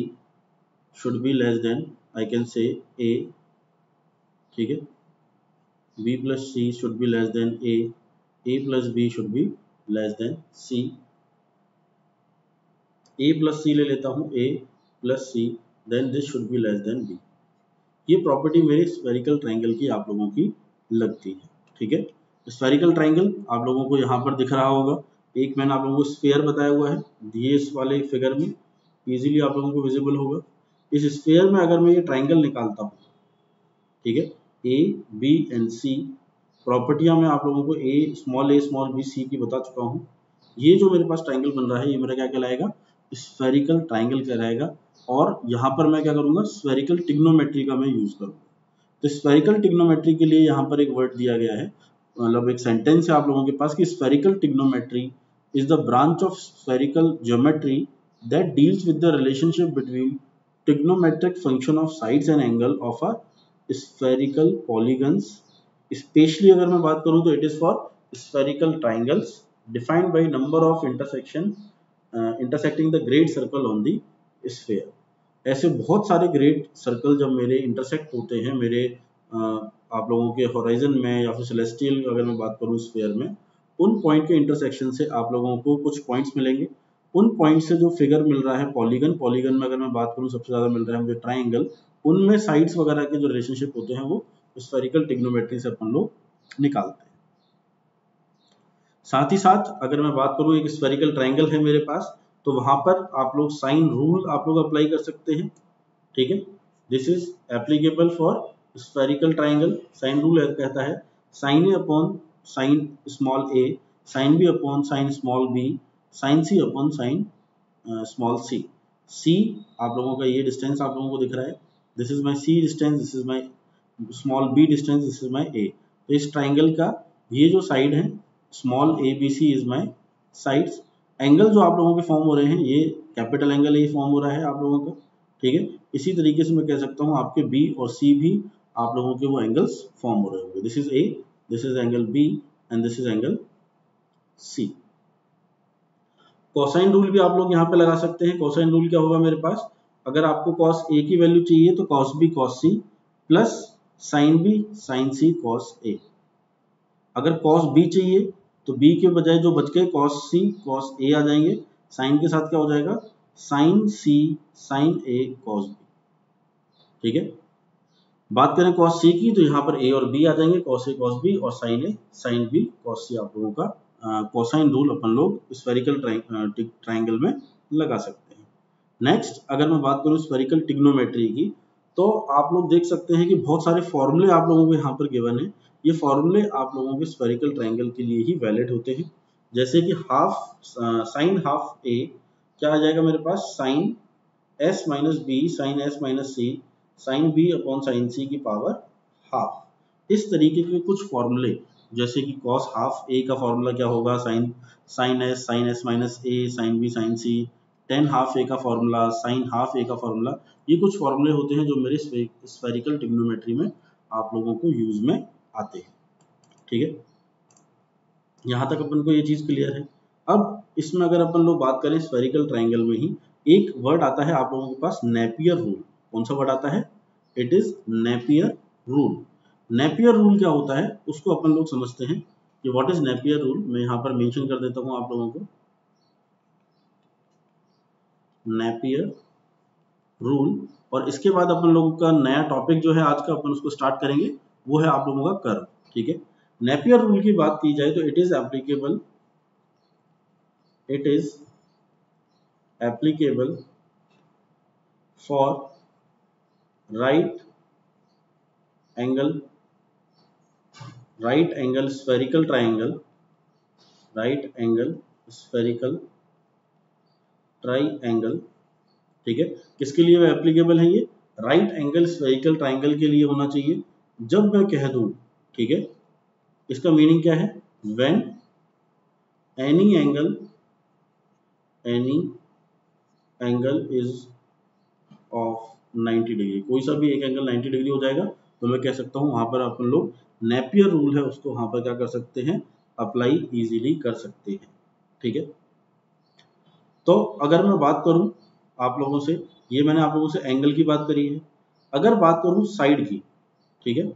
should be less than I can say A. ठीक है, B plus C should be less than A plus B should be less than C. A plus C ले लेता हूँ, A plus C, then this should be less than B. ये प्रॉपर्टी मेरी स्फेरिकल ट्राइंगल की आप लोगों की लगती है। ठीक है, स्फेरिकल ट्राइंगल आप लोगों को यहाँ पर दिख रहा होगा, एक मैंने आप लोगों को स्फेयर बताया हुआ है, ये इस वाले फिगर में इजीली आप लोगों को विजिबल होगा। इस स्फेयर में अगर मैं ये ट्राइंगल निकालता हूँ, ठीक है, ए बी एंड सी, प्रॉपर्टियां मैं आप लोगों को ए स्मॉल बी सी की बता चुका हूँ। ये जो मेरे पास ट्राइंगल बन रहा है ये मेरा क्या कहलाएगा, स्फेरिकल ट्राइंगल कहलाएगा। और यहाँ पर मैं क्या करूँगा, स्फेरिकल ट्रिग्नोमेट्री का मैं यूज करूँगा। तो स्फेरिकल ट्रिग्नोमेट्री के लिए यहाँ पर एक वर्ड दिया गया है, मतलब एक सेंटेंस है आप लोगों के पास कि spherical trigonometry is the branch of spherical geometry that deals with the relationship between trigonometric function of sides and angle of a spherical polygons. Specially अगर मैं बात करूं तो it is for spherical triangles defined by number of intersecting the grade circle on the sphere. ऐसे बहुत सारे ग्रेड सर्कल जब मेरे इंटरसेक्ट होते हैं मेरे आप लोगों के होराइजन में या फिर सेलेस्टियल अगर मैं बात करूं स्फेयर में, उन पॉइंट के इंटरसेक्शन से आप लोगों को कुछ पॉइंट्स मिलेंगे। उन पॉइंट से जो फिगर मिल रहा है पॉलीगन में अगर मैं बात करूं सबसे ज्यादा मिल रहा है मुझे ट्राइंगल, उनमें साइड्स वगैरह के जो रिलेशनशिप होते हैं वो स्फेरिकल ट्रिग्नोमेट्री से अपन लोग निकालते हैं। साथ ही साथ अगर मैं बात करूं एक स्फेरिकल ट्राइंगल है मेरे पास, तो वहां पर आप लोग साइन रूल आप लोग अप्लाई कर सकते हैं। ठीक है, this is applicable for spherical triangle. Sine rule कहता है sine A upon sine small a, sine B upon sine small b, sine C upon sine small c. सी आप लोगों का ये डिस्टेंस आप लोगों को दिख रहा है, this is my c distance, this is my small b distance, this is my a. तो इस ट्राइंगल का ये जो साइड है small a b c is my sides. Angle जो आप लोगों के फॉर्म हो रहे हैं ये कैपिटल एंगल ये फॉर्म हो रहा है आप लोगों का। ठीक है, इसी तरीके से मैं कह सकता हूँ आपके बी और सी भी आप लोगों के वो एंगल्स फॉर्म हो रहे होंगे। This is A, this is angle B and this is angle C. Cosine rule भी आप लोग यहाँ पे लगा सकते हैं। कोसाइन रूल क्या होगा मेरे पास, अगर आपको कॉस ए की वैल्यू चाहिए तो cos B cos C plus sine B sine C cos A. अगर कॉस बी चाहिए तो बी के बजाय जो बच गए कॉस सी कॉस ए आ जाएंगे, साइन के साथ क्या हो जाएगा साइन सी साइन ए कॉस बी। ठीक है, बात करें कॉस सी की तो यहाँ पर ए और बी आ जाएंगे, कॉस ए कॉस बी और साइन ए साइन बी कॉस सी। आप लोगों का कोसाइन रूल अपन लोग स्फेरिकल ट्राइंगल में लगा सकते हैं। नेक्स्ट अगर मैं बात करूं स्फेरिकल ट्रिग्नोमेट्री की, तो आप लोग देख सकते हैं कि बहुत सारे फॉर्मूले आप लोगों को यहाँ पर गिवन है। ये फॉर्मूले आप लोगों के स्फेरिकल ट्राइंगल के लिए ही वैलिड होते हैं। जैसे कि हाफ साइन हाफ ए क्या आ जाएगा मेरे पास, sine S minus B sine S minus C sine B upon sine C की पावर हाफ। इस तरीके के कुछ फॉर्मूले, जैसे कि कॉस हाफ ए का फॉर्मूला क्या होगा, साइन साइन एस माइनस ए साइन बी साइन सी, टेन हाफ ए का फॉर्मूला, साइन हाफ ए का फॉर्मूला, ये कुछ फॉर्मूले होते हैं जो मेरे स्फेरिकल ट्रिग्नोमेट्री में आप लोगों को यूज में आते हैं। ठीक है, यहाँ तक अपन को ये चीज क्लियर है। अब इसमें अगर अपन लोग बात करें स्फेरिकल ट्राइंगल में ही एक वर्ड आता है आप लोगों के पास नेपियर रूल। कौन सा वर्ड आता है, it is Napier rule. Napier rule क्या होता है उसको अपन लोग समझते हैं कि व्हाट इज नेपियर रूल। मैं यहाँ पर मेंशन कर देता हूँ आप लोगों को, नेपियर रूल। और इसके बाद अपन लोगों का नया टॉपिक जो है आज का अपन उसको स्टार्ट करेंगे, वो है आप लोगों का कर्व। ठीक है, नेपियर रूल की बात की जाए तो it is applicable for right angle spherical triangle, right angle spherical triangle. ठीक है, किसके लिए एप्लीकेबल है ये, राइट एंगल स्फेरिकल ट्राइंगल के लिए होना चाहिए। जब मैं कह दूं, ठीक है, इसका मीनिंग क्या है, when any angle is of 90 degree, कोई सा भी एक एंगल 90 डिग्री हो जाएगा तो मैं कह सकता हूं वहां पर अपन लोग नेपियर रूल है उसको वहां पर क्या कर सकते हैं, अप्लाई इजीली कर सकते हैं। ठीक है, तो अगर मैं बात करूं आप लोगों से, ये मैंने आप लोगों से एंगल की बात करी है। अगर बात करूं साइड की, ठीक है,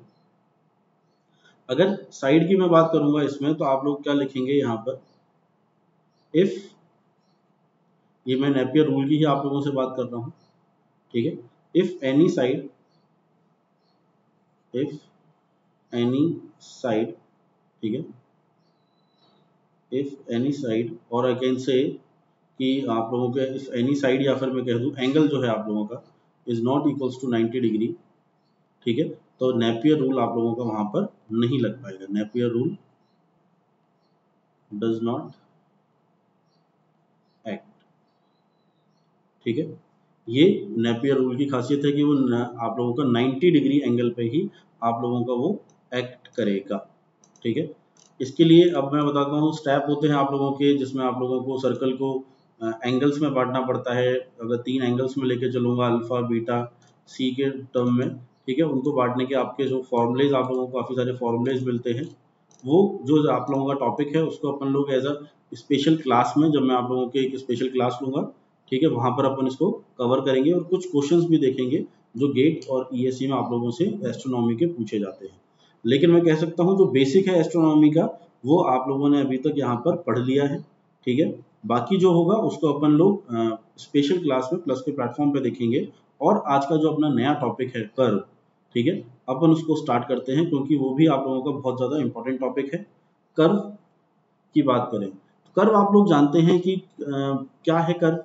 अगर साइड की मैं बात करूंगा इसमें तो आप लोग क्या लिखेंगे यहाँ पर, इफ, ये मैं नेपियर रूल की ही आप लोगों से बात कर रहा हूं। ठीक है, if any side any side, ठीक है, इफ एनी साइड, और आई कैन से कि आप लोगों के इफ एनी साइड, या फिर मैं कह दूं एंगल जो है आप लोगों का is not equals to 90 degree, ठीक है, तो नेपियर रूल आप लोगों का वहां पर नहीं लग पाएगा। Napier rule does not act, ठीक है। ये नेपियर रूल की खासियत है कि वो आप लोगों का 90 डिग्री एंगल पे ही आप लोगों का वो एक्ट करेगा, ठीक है। इसके लिए अब मैं बताता हूँ स्टेप होते हैं आप लोगों के, जिसमें आप लोगों को सर्कल को एंगल्स में बांटना पड़ता है। अगर 3 एंगल्स में लेके चलूंगा अल्फा बीटा सी के टर्म में, ठीक है, उनको बांटने के आपके जो फॉर्मूलेज, आप लोगों को काफ़ी सारे फॉर्मूलेज मिलते हैं। वो जो आप लोगों का टॉपिक है उसको अपन लोग एज अ स्पेशल क्लास में, जब मैं आप लोगों के एक स्पेशल क्लास लूंगा, ठीक है, वहां पर अपन इसको कवर करेंगे और कुछ क्वेश्चंस भी देखेंगे जो गेट और ईएससी में आप लोगों से एस्ट्रोनॉमी के पूछे जाते हैं। लेकिन मैं कह सकता हूं जो बेसिक है एस्ट्रोनॉमी का वो आप लोगों ने अभी तक यहाँ पर पढ़ लिया है, ठीक है। बाकी जो होगा उसको अपन लोग स्पेशल क्लास में प्लस के प्लेटफॉर्म पे देखेंगे। और आज का जो अपना नया टॉपिक है कर्व, ठीक है, अपन उसको स्टार्ट करते हैं क्योंकि वो भी आप लोगों का बहुत ज्यादा इंपॉर्टेंट टॉपिक है। कर्व की बात करें तो कर्व आप लोग जानते हैं कि क्या है कर्व।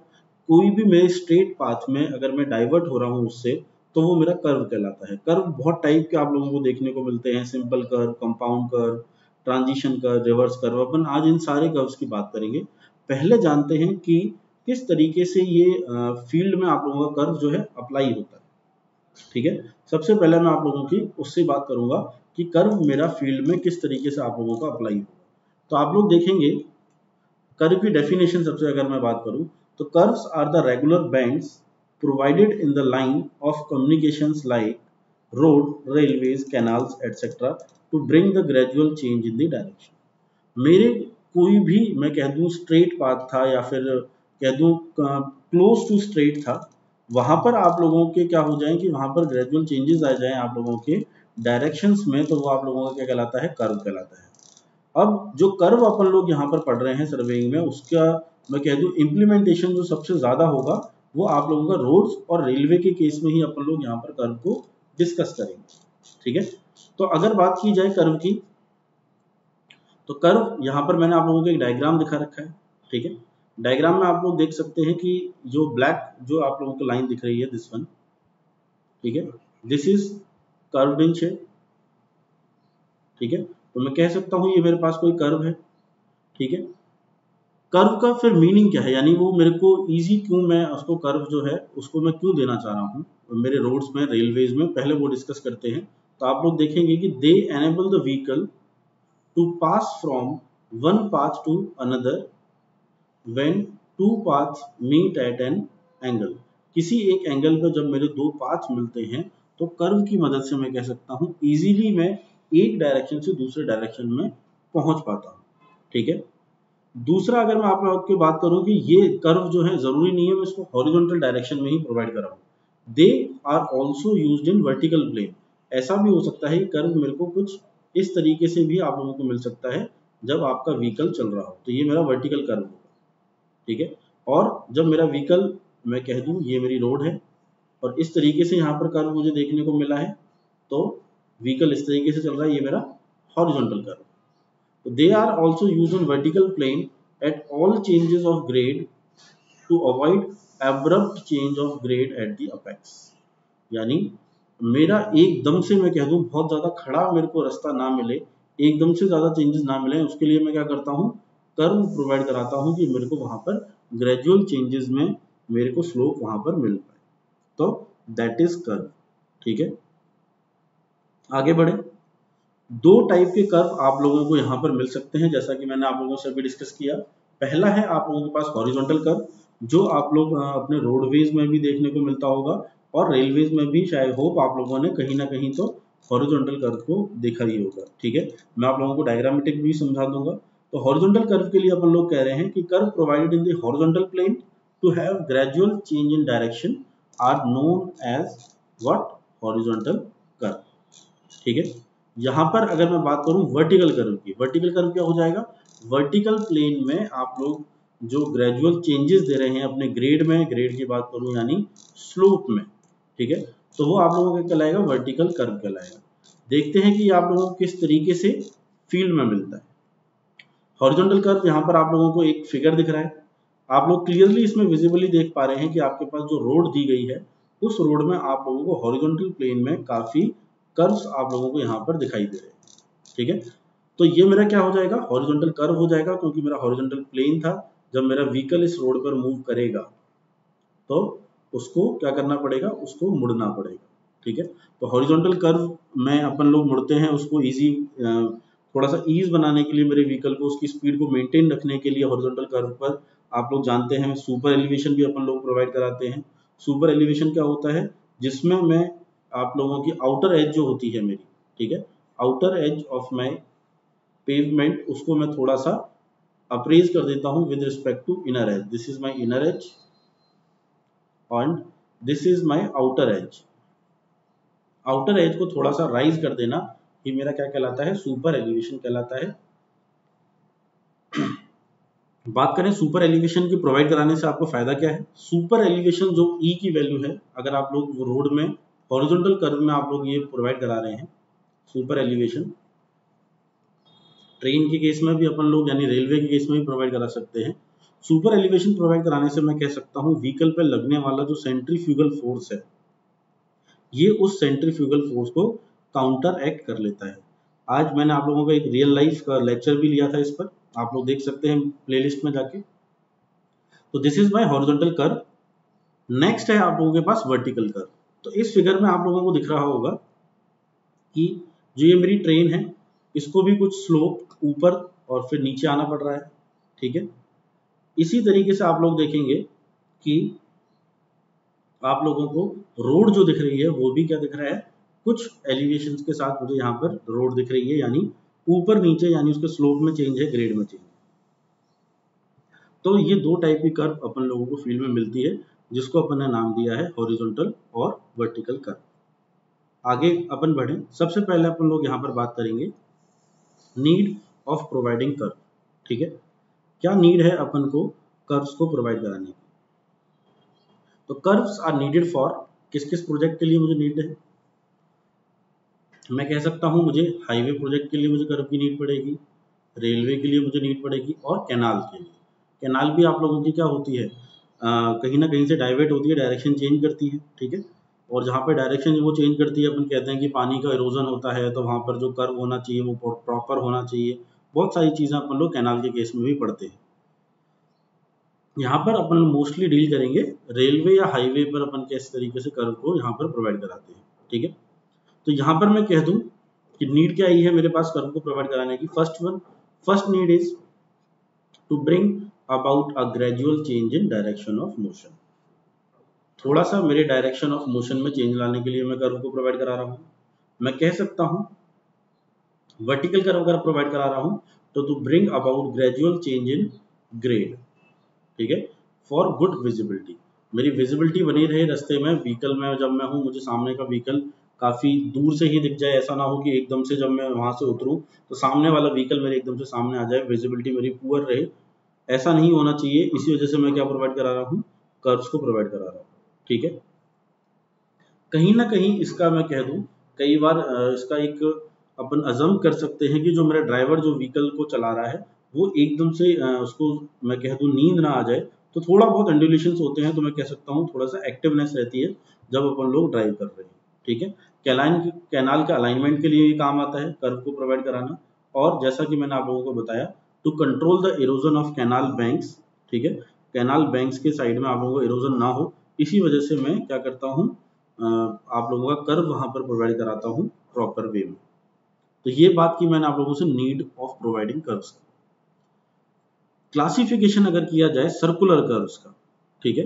कोई भी मेरे स्ट्रेट पाथ में अगर मैं डाइवर्ट हो रहा हूँ उससे, तो वो मेरा कर्व कहलाता है। कर्व बहुत टाइप के आप लोगों को देखने को मिलते हैं, simple curve, compound curve, transition curve, reverse curve. अपन आज इन सारे कर्व्स की बात करेंगे। पहले जानते हैं कि किस तरीके से ये फील्ड में आप लोगों का कर्व जो है अप्लाई होता है, ठीक है। सबसे पहले मैं आप लोगों की उससे बात करूंगा कि कर्व मेरा फील्ड में किस तरीके से आप लोगों का अप्लाई होगा। तो आप लोग देखेंगे कर्व की डेफिनेशन सबसे अगर मैं बात करूं तो curves are the regular bends provided in the line of communications like road, railways, canals etcetera to bring the gradual change in the direction. मेरे कोई भी मैं कह दूं स्ट्रेट पाथ था या फिर कह दूं क्लोज टू स्ट्रेट था, वहां पर आप लोगों के क्या हो जाए कि वहां पर ग्रेजुअल चेंजेस आ जाए आप लोगों के डायरेक्शंस में, तो वो आप लोगों का क्या कहलाता है, कर्व कहलाता है। अब जो कर्व अपन लोग यहाँ पर पढ़ रहे हैं सर्वेइंग में, उसका मैं कह दूं इम्प्लीमेंटेशन जो सबसे ज्यादा होगा वो आप लोगों का रोड्स और रेलवे के केस में ही अपन लोग यहाँ पर कर्व को डिस्कस करेंगे, ठीक है। तो अगर बात की जाए कर्व की, तो कर्व यहाँ पर मैंने आप लोगों को एक डायग्राम दिखा रखा है, ठीक है। डायग्राम में आप लोग देख सकते हैं कि जो ब्लैक जो आप लोगों को लाइन दिख रही है, दिस वन, ठीक है, this is curved in shape, ठीक है। तो मैं कह सकता हूं ये मेरे पास कोई कर्व है, ठीक है। कर्व का फिर मीनिंग क्या है, यानी वो मेरे को इजी क्यों, मैं उसको कर्व जो है उसको मैं क्यों देना चाह रहा हूँ मेरे रोड्स में, रेलवेज में, पहले वो डिस्कस करते हैं। तो आप लोग देखेंगे कि they enable the vehicle to pass from one path to another when two paths meet at an angle. किसी एक एंगल पर जब मेरे दो पाथ मिलते हैं तो कर्व की मदद से मैं कह सकता हूँ इजीली मैं एक डायरेक्शन से दूसरे डायरेक्शन में पहुंच पाता हूँ, ठीक है। दूसरा अगर मैं आप लोग की बात करूं कि ये कर्व जो है जरूरी नहीं है मैं इसको हॉरिजॉन्टल डायरेक्शन में ही प्रोवाइड कर रहा हूँ, they are also used in vertical plane. ऐसा भी हो सकता है कि कर्व मेरे को कुछ इस तरीके से भी आप लोगों को मिल सकता है जब आपका व्हीकल चल रहा हो, तो ये मेरा वर्टिकल कर्व होगा, ठीक है। और जब मेरा व्हीकल मैं कह दूं ये मेरी रोड है और इस तरीके से यहाँ पर कर्व मुझे देखने को मिला है, तो व्हीकल इस तरीके से चल रहा है, ये मेरा हॉरिजॉन्टल कर्व। तो they are also used on vertical plane at all changes of grade to avoid abrupt change of grade at the apex। यानी मेरा एकदम से मैं कह दूं बहुत ज्यादा खड़ा मेरे को रास्ता ना मिले, एकदम से ज्यादा चेंजेस ना मिले, उसके लिए मैं क्या करता हूं, कर्व प्रोवाइड कराता हूं कि मेरे को वहां पर ग्रेजुअल चेंजेस में मेरे को स्लोप वहां पर मिल पाए, तो दैट इज कर्व, ठीक है। आगे बढ़े। दो टाइप के कर्व आप लोगों को यहाँ पर मिल सकते हैं, जैसा कि मैंने आप लोगों से अभी डिस्कस किया। पहला है आप लोगों के पास हॉरिजॉन्टल कर्व, जो आप लोग अपने रोडवेज में भी देखने को मिलता होगा और रेलवेज में भी शायद होप आप लोगों ने कहीं ना कहीं तो हॉरिजॉन्टल कर्व को देखा ही होगा, ठीक है। मैं आप लोगों को डायग्रामेटिक भी समझा दूंगा। तो हॉरिजॉन्टल कर्व के लिए अपन लोग कह रहे हैं कि curve provided in the horizontal plane to have gradual change in direction are known as what, horizontal curve, ठीक है। यहां पर अगर मैं बात करूं वर्टिकल कर्व की, वर्टिकल कर्व क्या हो जाएगा, वर्टिकल प्लेन में आप लोग जो ग्रेजुअल चेंजेस दे रहे हैं अपने ग्रेड में, ग्रेड की बात करूं यानी स्लोप में, ठीक है, तो वो आप लोगों का कहलाएगा वर्टिकल कर्व कहलाएगा। देखते हैं कि आप लोगों को किस तरीके से फील्ड में मिलता है। हॉरिजॉन्टल कर्व यहाँ पर आप लोगों को एक फिगर दिख रहा है, आप लोग क्लियरली इसमें विजिबली देख पा रहे हैं कि आपके पास जो रोड दी गई है उस रोड में आप लोगों को हॉरिजॉन्टल प्लेन में काफी कर्व्स आप लोगों को यहाँ पर दिखाई दे रहे हैं। ठीक है, तो ये मेरा क्या हो जाएगा, हॉरिजॉन्टल कर्व हो जाएगा, क्योंकि मेरा हॉरिजॉन्टल प्लेन था। जब मेरा व्हीकल इस रोड पर मूव करेगा तो उसको क्या करना पड़ेगा, उसको मुड़ना पड़ेगा। ठीक है, तो हॉरिजॉन्टल कर्व में अपन लोग मुड़ते हैं उसको इजी, थोड़ा सा ईज बनाने के लिए, मेरे व्हीकल को उसकी स्पीड को मेंटेन रखने के लिए हॉरिजॉन्टल कर्व पर आप लोग जानते हैं सुपर एलिवेशन भी अपन लोग प्रोवाइड कराते हैं। सुपर एलिवेशन क्या होता है, जिसमें मैं आप लोगों की आउटर एज जो होती है मेरी, ठीक है, outer edge of my pavement, उसको मैं थोड़ा सा अप्रेज कर देता हूं with respect to inner edge. This is my inner edge and this is my outer edge. Outer edge को थोड़ा सा राइज कर देना, ये मेरा क्या कहलाता है, सुपर एलिवेशन कहलाता है। बात करें सुपर एलिवेशन की प्रोवाइड कराने से आपको फायदा क्या है। सुपर एलिवेशन जो ई की वैल्यू है, अगर आप लोग रोड में हॉरिजॉन्टल कर्व में आप लोग ये प्रोवाइड करा रहे हैं, सुपर एलिवेशन ट्रेन के केस में भी अपन लोग, यानी रेलवे के केस में भी प्रोवाइड करा सकते हैं। सुपर एलिवेशन प्रोवाइड कराने से मैं कह सकता हूं व्हीकल पे लगने वाला जो सेंट्रीफ्यूगल फोर्स है, ये उस सेंट्रीफ्यूगल फोर्स को काउंटर एक्ट कर लेता है। आज मैंने आप लोगों का एक रियल लाइफ का लेक्चर भी लिया था इस पर, आप लोग देख सकते हैं प्लेलिस्ट में जाके। तो this is my horizontal curve. Next है आप लोगों के पास वर्टिकल कर्व। तो इस फिगर में आप लोगों को दिख रहा होगा कि जो ये मेरी ट्रेन है, इसको भी कुछ स्लोप ऊपर और फिर नीचे आना पड़ रहा है। ठीक है, इसी तरीके से आप लोग देखेंगे कि आप लोगों को रोड जो दिख रही है वो भी क्या दिख रहा है, कुछ एलिवेशंस के साथ मुझे यहाँ पर रोड दिख रही है, यानी ऊपर नीचे, यानी उसके स्लोप में चेंज है, ग्रेड में चेंज है। तो ये दो टाइप की कर्व अपन लोगों को फील्ड में मिलती है, जिसको अपन ने नाम दिया है हॉरिजॉन्टल और वर्टिकल कर्व। आगे अपन बढ़े, सबसे पहले अपन लोग यहाँ पर बात करेंगे नीड ऑफ प्रोवाइडिंग कर्व। ठीक है, क्या नीड है अपन को कर्व्स को प्रोवाइड कराने की। तो कर्व्स आर नीडेड फॉर, किस किस प्रोजेक्ट के लिए मुझे नीड है, मैं कह सकता हूं मुझे हाईवे प्रोजेक्ट के लिए मुझे कर्व की नीड पड़ेगी, रेलवे के लिए मुझे नीड पड़ेगी, और कैनाल के लिए। कैनाल भी आप लोगों की क्या होती है, कहीं ना कहीं से डाइवर्ट होती है, डायरेक्शन चेंज करती है। ठीक है, और जहाँ पे डायरेक्शन वो चेंज करती है, अपन कहते हैं कि पानी का इरोजन होता है, तो वहाँ पर जो कर्व होना चाहिए वो प्रॉपर होना चाहिए। बहुत सारी चीज़ें अपन लोग कैनाल के केस में भी पढ़ते हैं। यहाँ पर अपन मोस्टली डील करेंगे रेलवे या हाईवे पर अपन किस तरीके से कर्व को यहाँ पर प्रोवाइड कराते हैं। ठीक है, तो यहाँ पर मैं कह दूं कि नीड क्या आई है मेरे पास कर्व को प्रोवाइड कराने की। First need is to bring about a gradual change in direction of motion. थोड़ा सा मेरे डायरेक्शन ऑफ मोशन में चेंज लाने के लिए मैं कर्व को प्रोवाइड करा रहा हूँ। मैं कह सकता हूँ वर्टिकल कर्व अगर प्रोवाइड करा रहा हूँ तो to bring about gradual change in grade. ठीक है, फॉर गुड विजिबिलिटी, मेरी विजिबिलिटी बनी रहे रास्ते में, व्हीकल में जब मैं हूँ मुझे सामने का व्हीकल काफी दूर से ही दिख जाए, ऐसा ना हो कि एकदम से जब मैं वहां से उतरूं तो सामने वाला व्हीकल मेरे एकदम से सामने आ जाए, विजिबिलिटी मेरी पुअर रहे, ऐसा नहीं होना चाहिए। इसी वजह से मैं क्या प्रोवाइड करा रहा हूँ, कर्व्स को प्रोवाइड करा रहा हूँ। ठीक है, कहीं ना कहीं इसका मैं कह दूं, कई बार इसका एक अपन अजम कर सकते हैं कि जो मेरा ड्राइवर जो व्हीकल को चला रहा है वो एकदम से उसको मैं कह दूं नींद ना आ जाए, तो थोड़ा बहुत एंडुलेशंस होते हैं, तो मैं कह सकता हूँ थोड़ा सा एक्टिवनेस रहती है जब अपन लोग ड्राइव कर रहे हैं। ठीक है, कैनाल के अलाइनमेंट के लिए काम आता है कर्व को प्रोवाइड कराना, और जैसा कि मैंने आप लोगों को बताया to control the erosion of canal banks. ठीक है, कैनाल बैंक्स के साइड में आप लोगों को इरोजन ना हो, इसी वजह से मैं क्या करता हूँ, आप लोगों का कर्व वहां पर प्रोवाइड कराता हूँ प्रॉपर वे में। तो ये बात की मैंने आप लोगों से need of providing curves. Classification अगर किया जाए सर्कुलर कर्व्स का, ठीक है,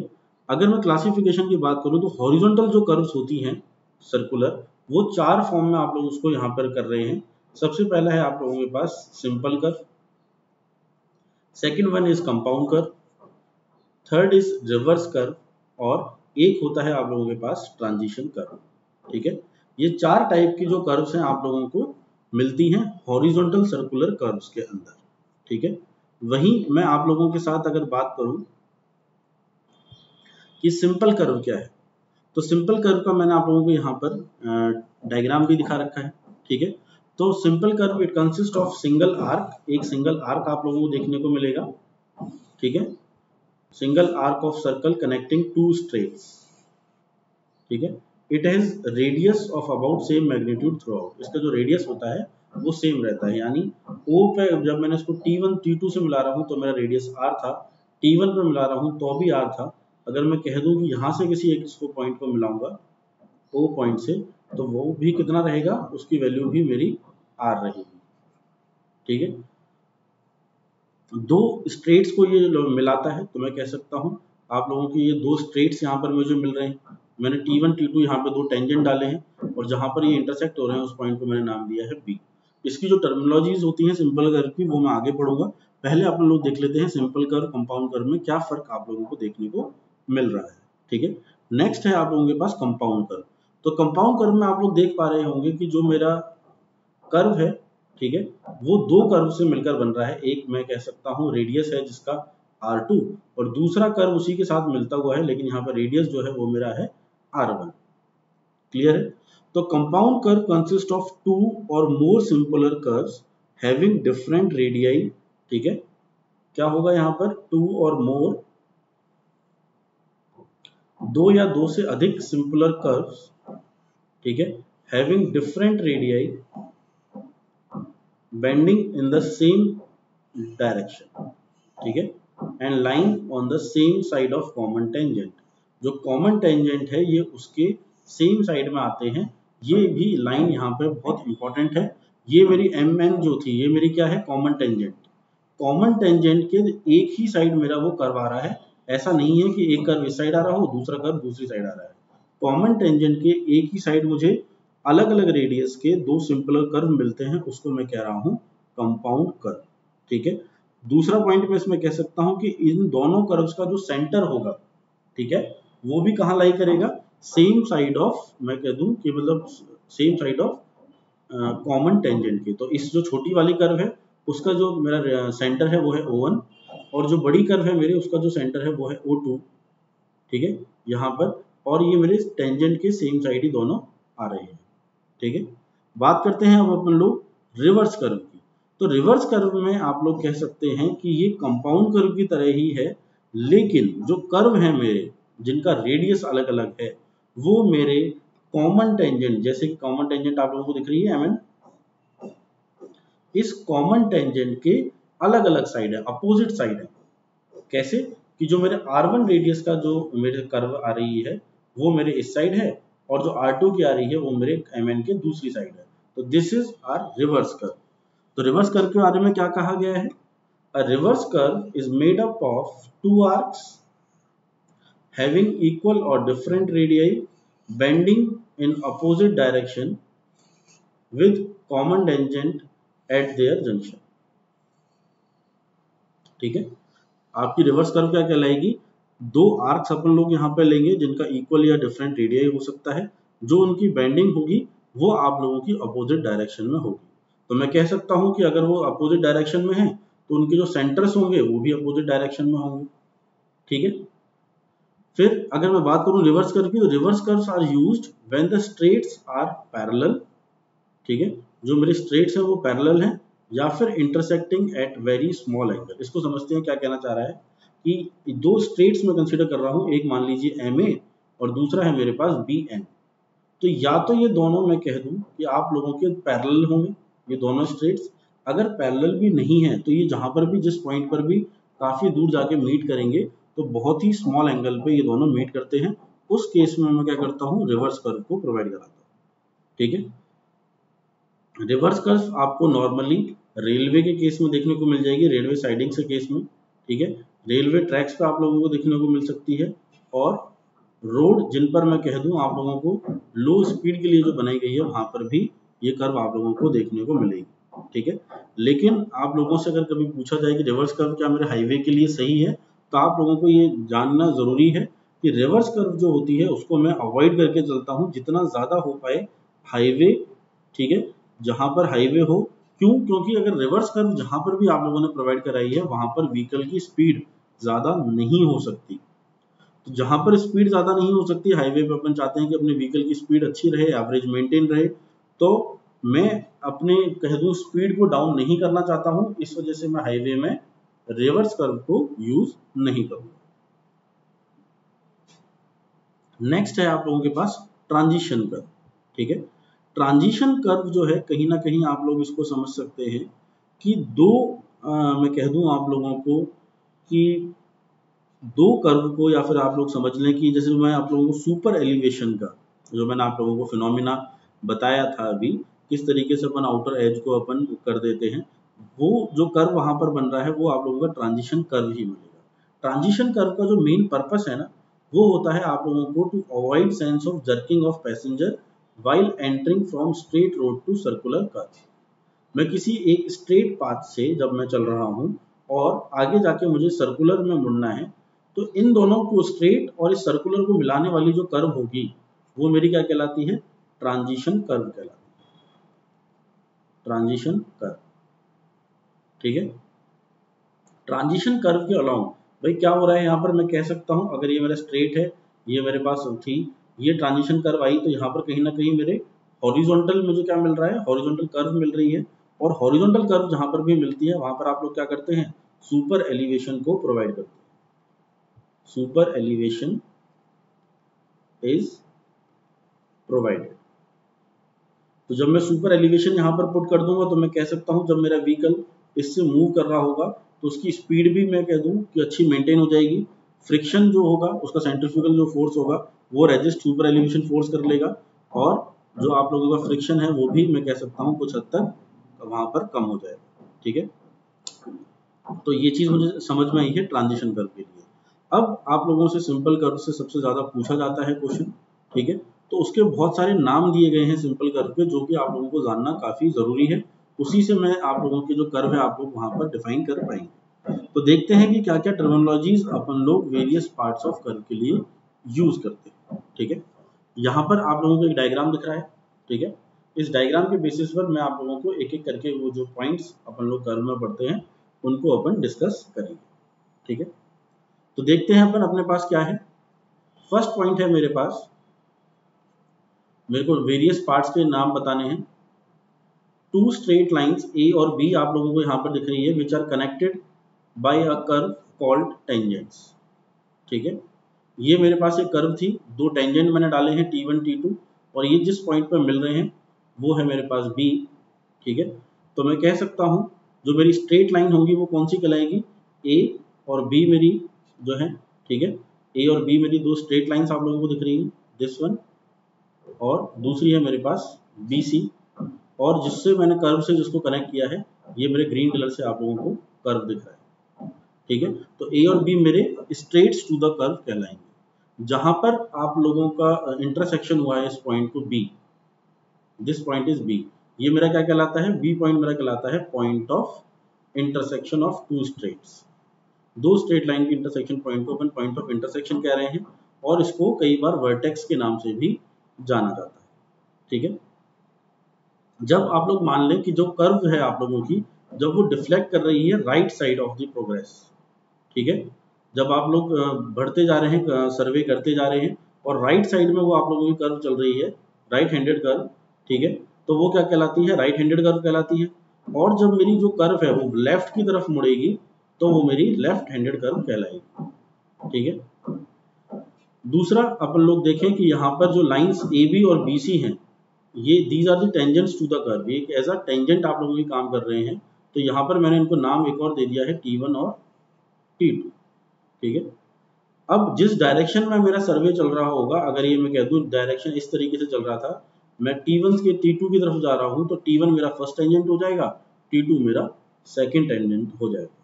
अगर मैं क्लासिफिकेशन की बात करूं तो हॉरिजॉन्टल जो कर्व्स होती हैं सर्कुलर, वो चार फॉर्म में आप लोग उसको यहां पर कर रहे हैं। सबसे पहला है आप लोगों के पास simple curve, second one is compound curve, third is reverse curve, और एक होता है आप लोगों के पास ट्रांजिशन कर्व। ठीक है, ये चार टाइप की जो कर्व्स हैं आप लोगों को मिलती हैं हॉरिजॉन्टल सर्कुलर कर्व्स के अंदर। ठीक है, वहीं मैं आप लोगों के साथ अगर बात करूं कि सिंपल कर्व क्या है, तो सिंपल कर्व का मैंने आप लोगों को यहाँ पर डायग्राम भी दिखा रखा है। ठीक है। तो simple curve it consist of single arc, एक सिंगल आर्क आप लोगों को देखने को मिलेगा, ठीक है, single arc of circle connecting two straights, ठीक है। It has radius of about same magnitude throughout, इसका जो रेडियस होता है वो सेम रहता है, यानी O पे जब मैंने इसको T1 T2 से मिला रहा हूँ तो मेरा रेडियस R था, T1 पे मिला रहा हूँ तो भी R था। अगर मैं कह दूं कि यहाँ से किसी एक इसको पॉइंट को मिलाऊंगा O पॉइंट से, तो वो भी कितना रहेगा, उसकी वैल्यू भी मेरी R रहेगी, ठीक है। दो स्ट्रेट्स को ये मिलाता है, तो मैं कह सकता हूँ आप लोगों की ये दो स्ट्रेट्स यहाँ पर मुझे मिल रहे हैं, मैंने T1 T2 यहाँ पे दो टेंजेंट डाले हैं और जहां पर ये इंटरसेक्ट हो रहे हैं उस पॉइंट को मैंने नाम दिया है B। इसकी जो टर्मिनोलॉजीज होती हैं सिंपल कर्व की वो मैं आगे पढ़ूंगा, पहले आप लोग देख लेते हैं सिंपल कर्व कंपाउंड कर्व में क्या फर्क आप लोगों को देखने को मिल रहा है, ठीक है। नेक्स्ट है आप लोगों के पास कंपाउंड कर्व। तो कंपाउंड कर्व में आप लोग देख पा रहे होंगे कि जो मेरा कर्व है, ठीक है, वो दो कर्व से मिलकर बन रहा है, एक मैं कह सकता हूँ रेडियस है जिसका R2 और दूसरा कर्व उसी के साथ मिलता हुआ है लेकिन यहाँ पर रेडियस जो है वो मेरा है R1, क्लियर है। तो compound curve consist of two or more simpler curves having different radii, ठीक है, क्या होगा यहाँ पर टू और मोर, दो या दो से अधिक सिंपलर कर्व्स, ठीक है, having different radii bending in the same direction, ठीक है, and line on the same side of common tangent, जो कॉमन टेंजेंट है ये उसके सेम साइड में आते हैं, ये भी लाइन यहाँ पे बहुत इंपॉर्टेंट है। ये मेरी MN जो थी ये मेरी क्या है, कॉमन टेंजेंट, कॉमन टेंजेंट के एक ही साइड मेरा वो कर्व आ रहा है, ऐसा नहीं है कि एक कर्व इस साइड आ रहा हो दूसरा कर्व दूसरी साइड आ रहा है, कॉमन टेंजेंट के एक ही साइड मुझे अलग अलग रेडियस के दो सिंपलर कर्व मिलते हैं, उसको मैं कह रहा हूं कंपाउंड कर्व, ठीक है। दूसरा पॉइंट मैं इसमें कह सकता हूं कि इन दोनों कर्व्स का जो सेंटर होगा, ठीक है, वो भी कहां लाई करेगा, सेम साइड ऑफ, मैं कह दूं कि मतलब same side of common tangent की। तो इस जो छोटी वाली कर्व है उसका जो मेरा सेंटर है वो है O1 और जो बड़ी कर्व है मेरे उसका जो सेंटर है वो है O2, ठीक है, यहाँ पर, और ये मेरे टेंजेंट के सेम साइड ही दोनों आ रहे हैं, ठीक है। बात करते हैं अब अपन लोग रिवर्स कर्व की। तो रिवर्स कर्व में आप लोग कह सकते हैं कि ये कंपाउंड कर्व की तरह ही है, लेकिन जो कर्व है मेरे जिनका रेडियस अलग अलग है वो मेरे कॉमन टेंजेंट, जैसे कि कॉमन टेंजेंट आप लोगों को दिख रही है MN, इस कॉमन टेंजेंट के अलग अलग साइड है, अपोजिट साइड है। कैसे कि जो मेरे R1 रेडियस का जो मेरे कर्व आ रही है वो मेरे इस साइड है और जो R2 की आ रही है वो मेरे MN के दूसरी साइड है। तो this is are reverse curve. तो रिवर्स कर्व के बारे में क्या कहा गया है, a reverse curve is made up of two arcs having equal or different radii bending in opposite direction with common tangent at their junction, ठीक है। आपकी रिवर्स कर्व क्या कहलाएगी, दो आर्क्स अपन लोग यहाँ पे लेंगे जिनका इक्वल या डिफरेंट रेडियाई हो सकता है, जो उनकी बेंडिंग होगी वो आप लोगों की अपोजिट डायरेक्शन में होगी। तो मैं कह सकता हूं कि अगर वो अपोजिट डायरेक्शन में है तो उनके जो सेंटर्स होंगे वो भी अपोजिट डायरेक्शन में होंगे, ठीक है। फिर अगर मैं बात करूं रिवर्स कर्व की, तो reverse curves are used when the straights are parallel, ठीक है, जो मेरे स्ट्रेट्स हैं वो पैरेलल हैं या फिर intersecting at very small angle. इसको समझते हैं क्या कहना चाह रहा है कि दो स्ट्रेट्स में कंसीडर कर रहा हूं, एक मान लीजिए MA और दूसरा है मेरे पास BN। तो या तो ये दोनों मैं कह दूं कि आप लोगों के पैरेलल होंगे ये दोनों स्ट्रेट्स, अगर पैरेलल भी नहीं है तो ये जहां पर भी जिस पॉइंट पर भी काफी दूर जाके मीट करेंगे तो बहुत ही स्मॉल एंगल पे ये दोनों मीट करते हैं, उस केस में मैं क्या करता हूं, रिवर्स कर्व को प्रोवाइड कराता हूं, ठीक है। रिवर्स कर्व आपको नॉर्मली रेलवे के केस में देखने को मिल जाएगी, रेलवे साइडिंग के केस में, ठीक है, रेलवे ट्रैक्स पे आप लोगों को देखने को मिल सकती है, और रोड जिन पर मैं कह दूं आप लोगों को लो स्पीड के लिए जो बनाई गई है वहां पर भी ये कर्व आप लोगों को देखने को मिलेगी, ठीक है। लेकिन आप लोगों से अगर कभी पूछा जाए कि रिवर्स कर्व क्या मेरे हाईवे के लिए सही है, तो आप लोगों को ये जानना जरूरी है कि रिवर्स कर्व जो होती है उसको मैं अवॉइड करके चलता हूँ जितना ज्यादा हो पाए हाईवे, ठीक है, जहां पर हाईवे हो। क्यों, क्योंकि अगर रिवर्स कर्व जहां पर भी आप लोगों ने प्रोवाइड कराई है वहां पर व्हीकल की स्पीड ज्यादा नहीं हो सकती, तो जहां पर स्पीड ज्यादा नहीं हो सकती हाईवे पे अपन चाहते हैं कि अपने व्हीकल की स्पीड अच्छी रहे, एवरेज मेंटेन रहे, तो मैं अपने कह दूं स्पीड को डाउन नहीं करना चाहता हूं, इस वजह से मैं हाईवे में रिवर्स कर्व को यूज नहीं करूंगा। नेक्स्ट है आप लोगों के पास ट्रांजिशन कर्व। ठीक है, ट्रांजिशन कर्व जो है कहीं ना कहीं आप लोग इसको समझ सकते हैं कि मैं कह दूं आप लोगों को कि दो कर्व को, या फिर आप लोग समझ लें कि जैसे मैं आप लोगों को सुपर एलिवेशन का जो मैंने आप लोगों को फिनोमिना बताया था अभी, किस तरीके से अपन आउटर एज को अपन कर देते हैं, वो जो कर्व वहां पर बन रहा है वो आप लोगों का ट्रांजिशन कर्व ही बनेगा। ट्रांजिशन कर्व का जो मेन पर्पस है ना, वो होता है आप लोगों को to avoid sense of jerking of passenger while entering from straight road to circular curve. मैं किसी एक स्ट्रेट पाथ से जब मैं चल रहा हूं और आगे जाके मुझे सर्कुलर में मुड़ना है, तो इन दोनों को स्ट्रेट और इस सर्कुलर को मिलाने वाली जो कर्व होगी वो मेरी क्या कहलाती है, ट्रांजिशन कर्व कहलाती है, ट्रांजिशन कर्व। ठीक है, ट्रांजिशन कर्व के अलावा भाई क्या हो रहा है यहाँ पर, मैं कह सकता हूं अगर ये मेरा स्ट्रेट है, ये मेरे पास थी, ये ट्रांजिशन कर्व आई, तो यहाँ पर कहीं ना कहीं मेरे हॉरिजॉन्टल मुझे क्या मिल रहा है, हॉरिजॉन्टल कर्व मिल रही है। और हॉरिजॉन्टल कर्व जहां पर भी मिलती है वहां पर आप लोग क्या करते हैं, सुपर एलिवेशन को प्रोवाइड करते हैं। Super elevation is provided. तो जब मैं सुपर एलिवेशन यहां पर पुट कर दूंगा तो मैं कह सकता हूं जब मेरा व्हीकल इससे मूव कर रहा होगा तो उसकी स्पीड भी मैं कह दूं कि अच्छी मेंटेन हो जाएगी। फ्रिक्शन जो होगा, उसका सेंट्रीफ्यूगल जो फोर्स होगा वो रेजिस्ट सुपर एलिवेशन फोर्स कर लेगा, और जो आप लोगों का फ्रिक्शन है वो भी मैं कह सकता हूं कुछ हद तक वहां पर कम हो जाएगा। ठीक है, तो ये चीज मुझे समझ में आई है ट्रांजिशन कर्व के लिए। अब आप लोगों से सिंपल कर्व से सबसे ज्यादा पूछा जाता है क्वेश्चन। ठीक है, तो उसके बहुत सारे नाम दिए गए हैं सिंपल कर्व के, जो कि आप लोगों को जानना काफी जरूरी है। उसी से मैं आप लोगों के जो कर्व है आप लोग वहां पर डिफाइन कर पाएंगे। तो देखते हैं कि क्या क्या टर्मिनोलॉजीज अपन लोग वेरियस पार्ट्स ऑफ कर्व के लिए यूज करते हैं। ठीक है, यहाँ पर आप लोगों को एक डायग्राम दिख रहा है। ठीक है, इस डायग्राम के बेसिस पर मैं आप लोगों को एक एक करके वो जो पॉइंट्स अपन लोग कर्व में पढ़ते हैं उनको अपन डिस्कस करेंगे। ठीक है, तो देखते हैं अपन अपने पास क्या है। फर्स्ट पॉइंट है मेरे पास, मेरे को वेरियस पार्ट्स के नाम बताने हैं। टू स्ट्रेट लाइंस ए और बी आप लोगों को यहाँ पर दिख रही है, which are connected by a curve called tangents. ठीक है, ये मेरे पास एक कर्व थी, दो टेंजेंट मैंने डाले हैं T1 T2, और ये जिस पॉइंट पर मिल रहे हैं वो है मेरे पास B। ठीक है, तो मैं कह सकता हूं जो मेरी स्ट्रेट लाइन होगी वो कौन सी कहलाएगी, A और B मेरी जो है। ठीक है, A और B मेरी दो स्ट्रेट लाइंस आप लोगों को दिख रही है, दिस वन, और दूसरी है मेरे पास BC, और जिससे मैंने कर्व से जिसको कनेक्ट किया है ये मेरे ग्रीन कलर से आप लोगों को कर्व दिख रहा है। ठीक है, तो A और B मेरे स्ट्रेट्स टू द कर्व कहलाएंगे। जहां पर आप लोगों का इंटरसेक्शन हुआ है इस पॉइंट को B, this point is B, ये मेरा क्या कहलाता है, B पॉइंट मेरा कहलाता है point of intersection of two straights. दो स्ट्रेट लाइन के इंटरसेक्शन पॉइंट को अपन पॉइंट ऑफ इंटरसेक्शन कह रहे हैं, और इसको कई बार वर्टेक्स के नाम से भी जाना जाता है। ठीक है, जब आप लोग मान लें कि जो कर्व है आप लोगों की, जब वो डिफ्लेक्ट कर रही है right side of the progress. ठीक है, जब आप लोग बढ़ते जा रहे हैं, सर्वे करते जा रहे हैं, और राइट साइड में वो आप लोगों की कर्व चल रही है, राइट हैंडेड कर्व। ठीक है, तो वो क्या कहलाती है, राइट हैंडेड कर्व कहलाती है। और जब मेरी जो कर्व है वो लेफ्ट की तरफ मुड़ेगी तो वो मेरी लेफ्ट हैंडेड कर्व कहलाएगी। ठीक है, दूसरा अपन लोग देखें कि यहाँ पर जो लाइंस AB और BC हैं, ये these are the tangents to the curve, ये एज अ टेंजेंट आप लोगों की काम कर रहे हैं। तो यहाँ पर मैंने इनको नाम एक और दे दिया है T1 और T2। ठीक है, अब जिस डायरेक्शन में मेरा सर्वे चल रहा होगा, अगर ये मैं कह दूं डायरेक्शन इस तरीके से चल रहा था, मैं T1 के T2 की तरफ जा रहा हूं, तो T1 मेरा फर्स्ट टेंजेंट हो जाएगा, T2 मेरा सेकंड टेंजेंट हो जाएगा।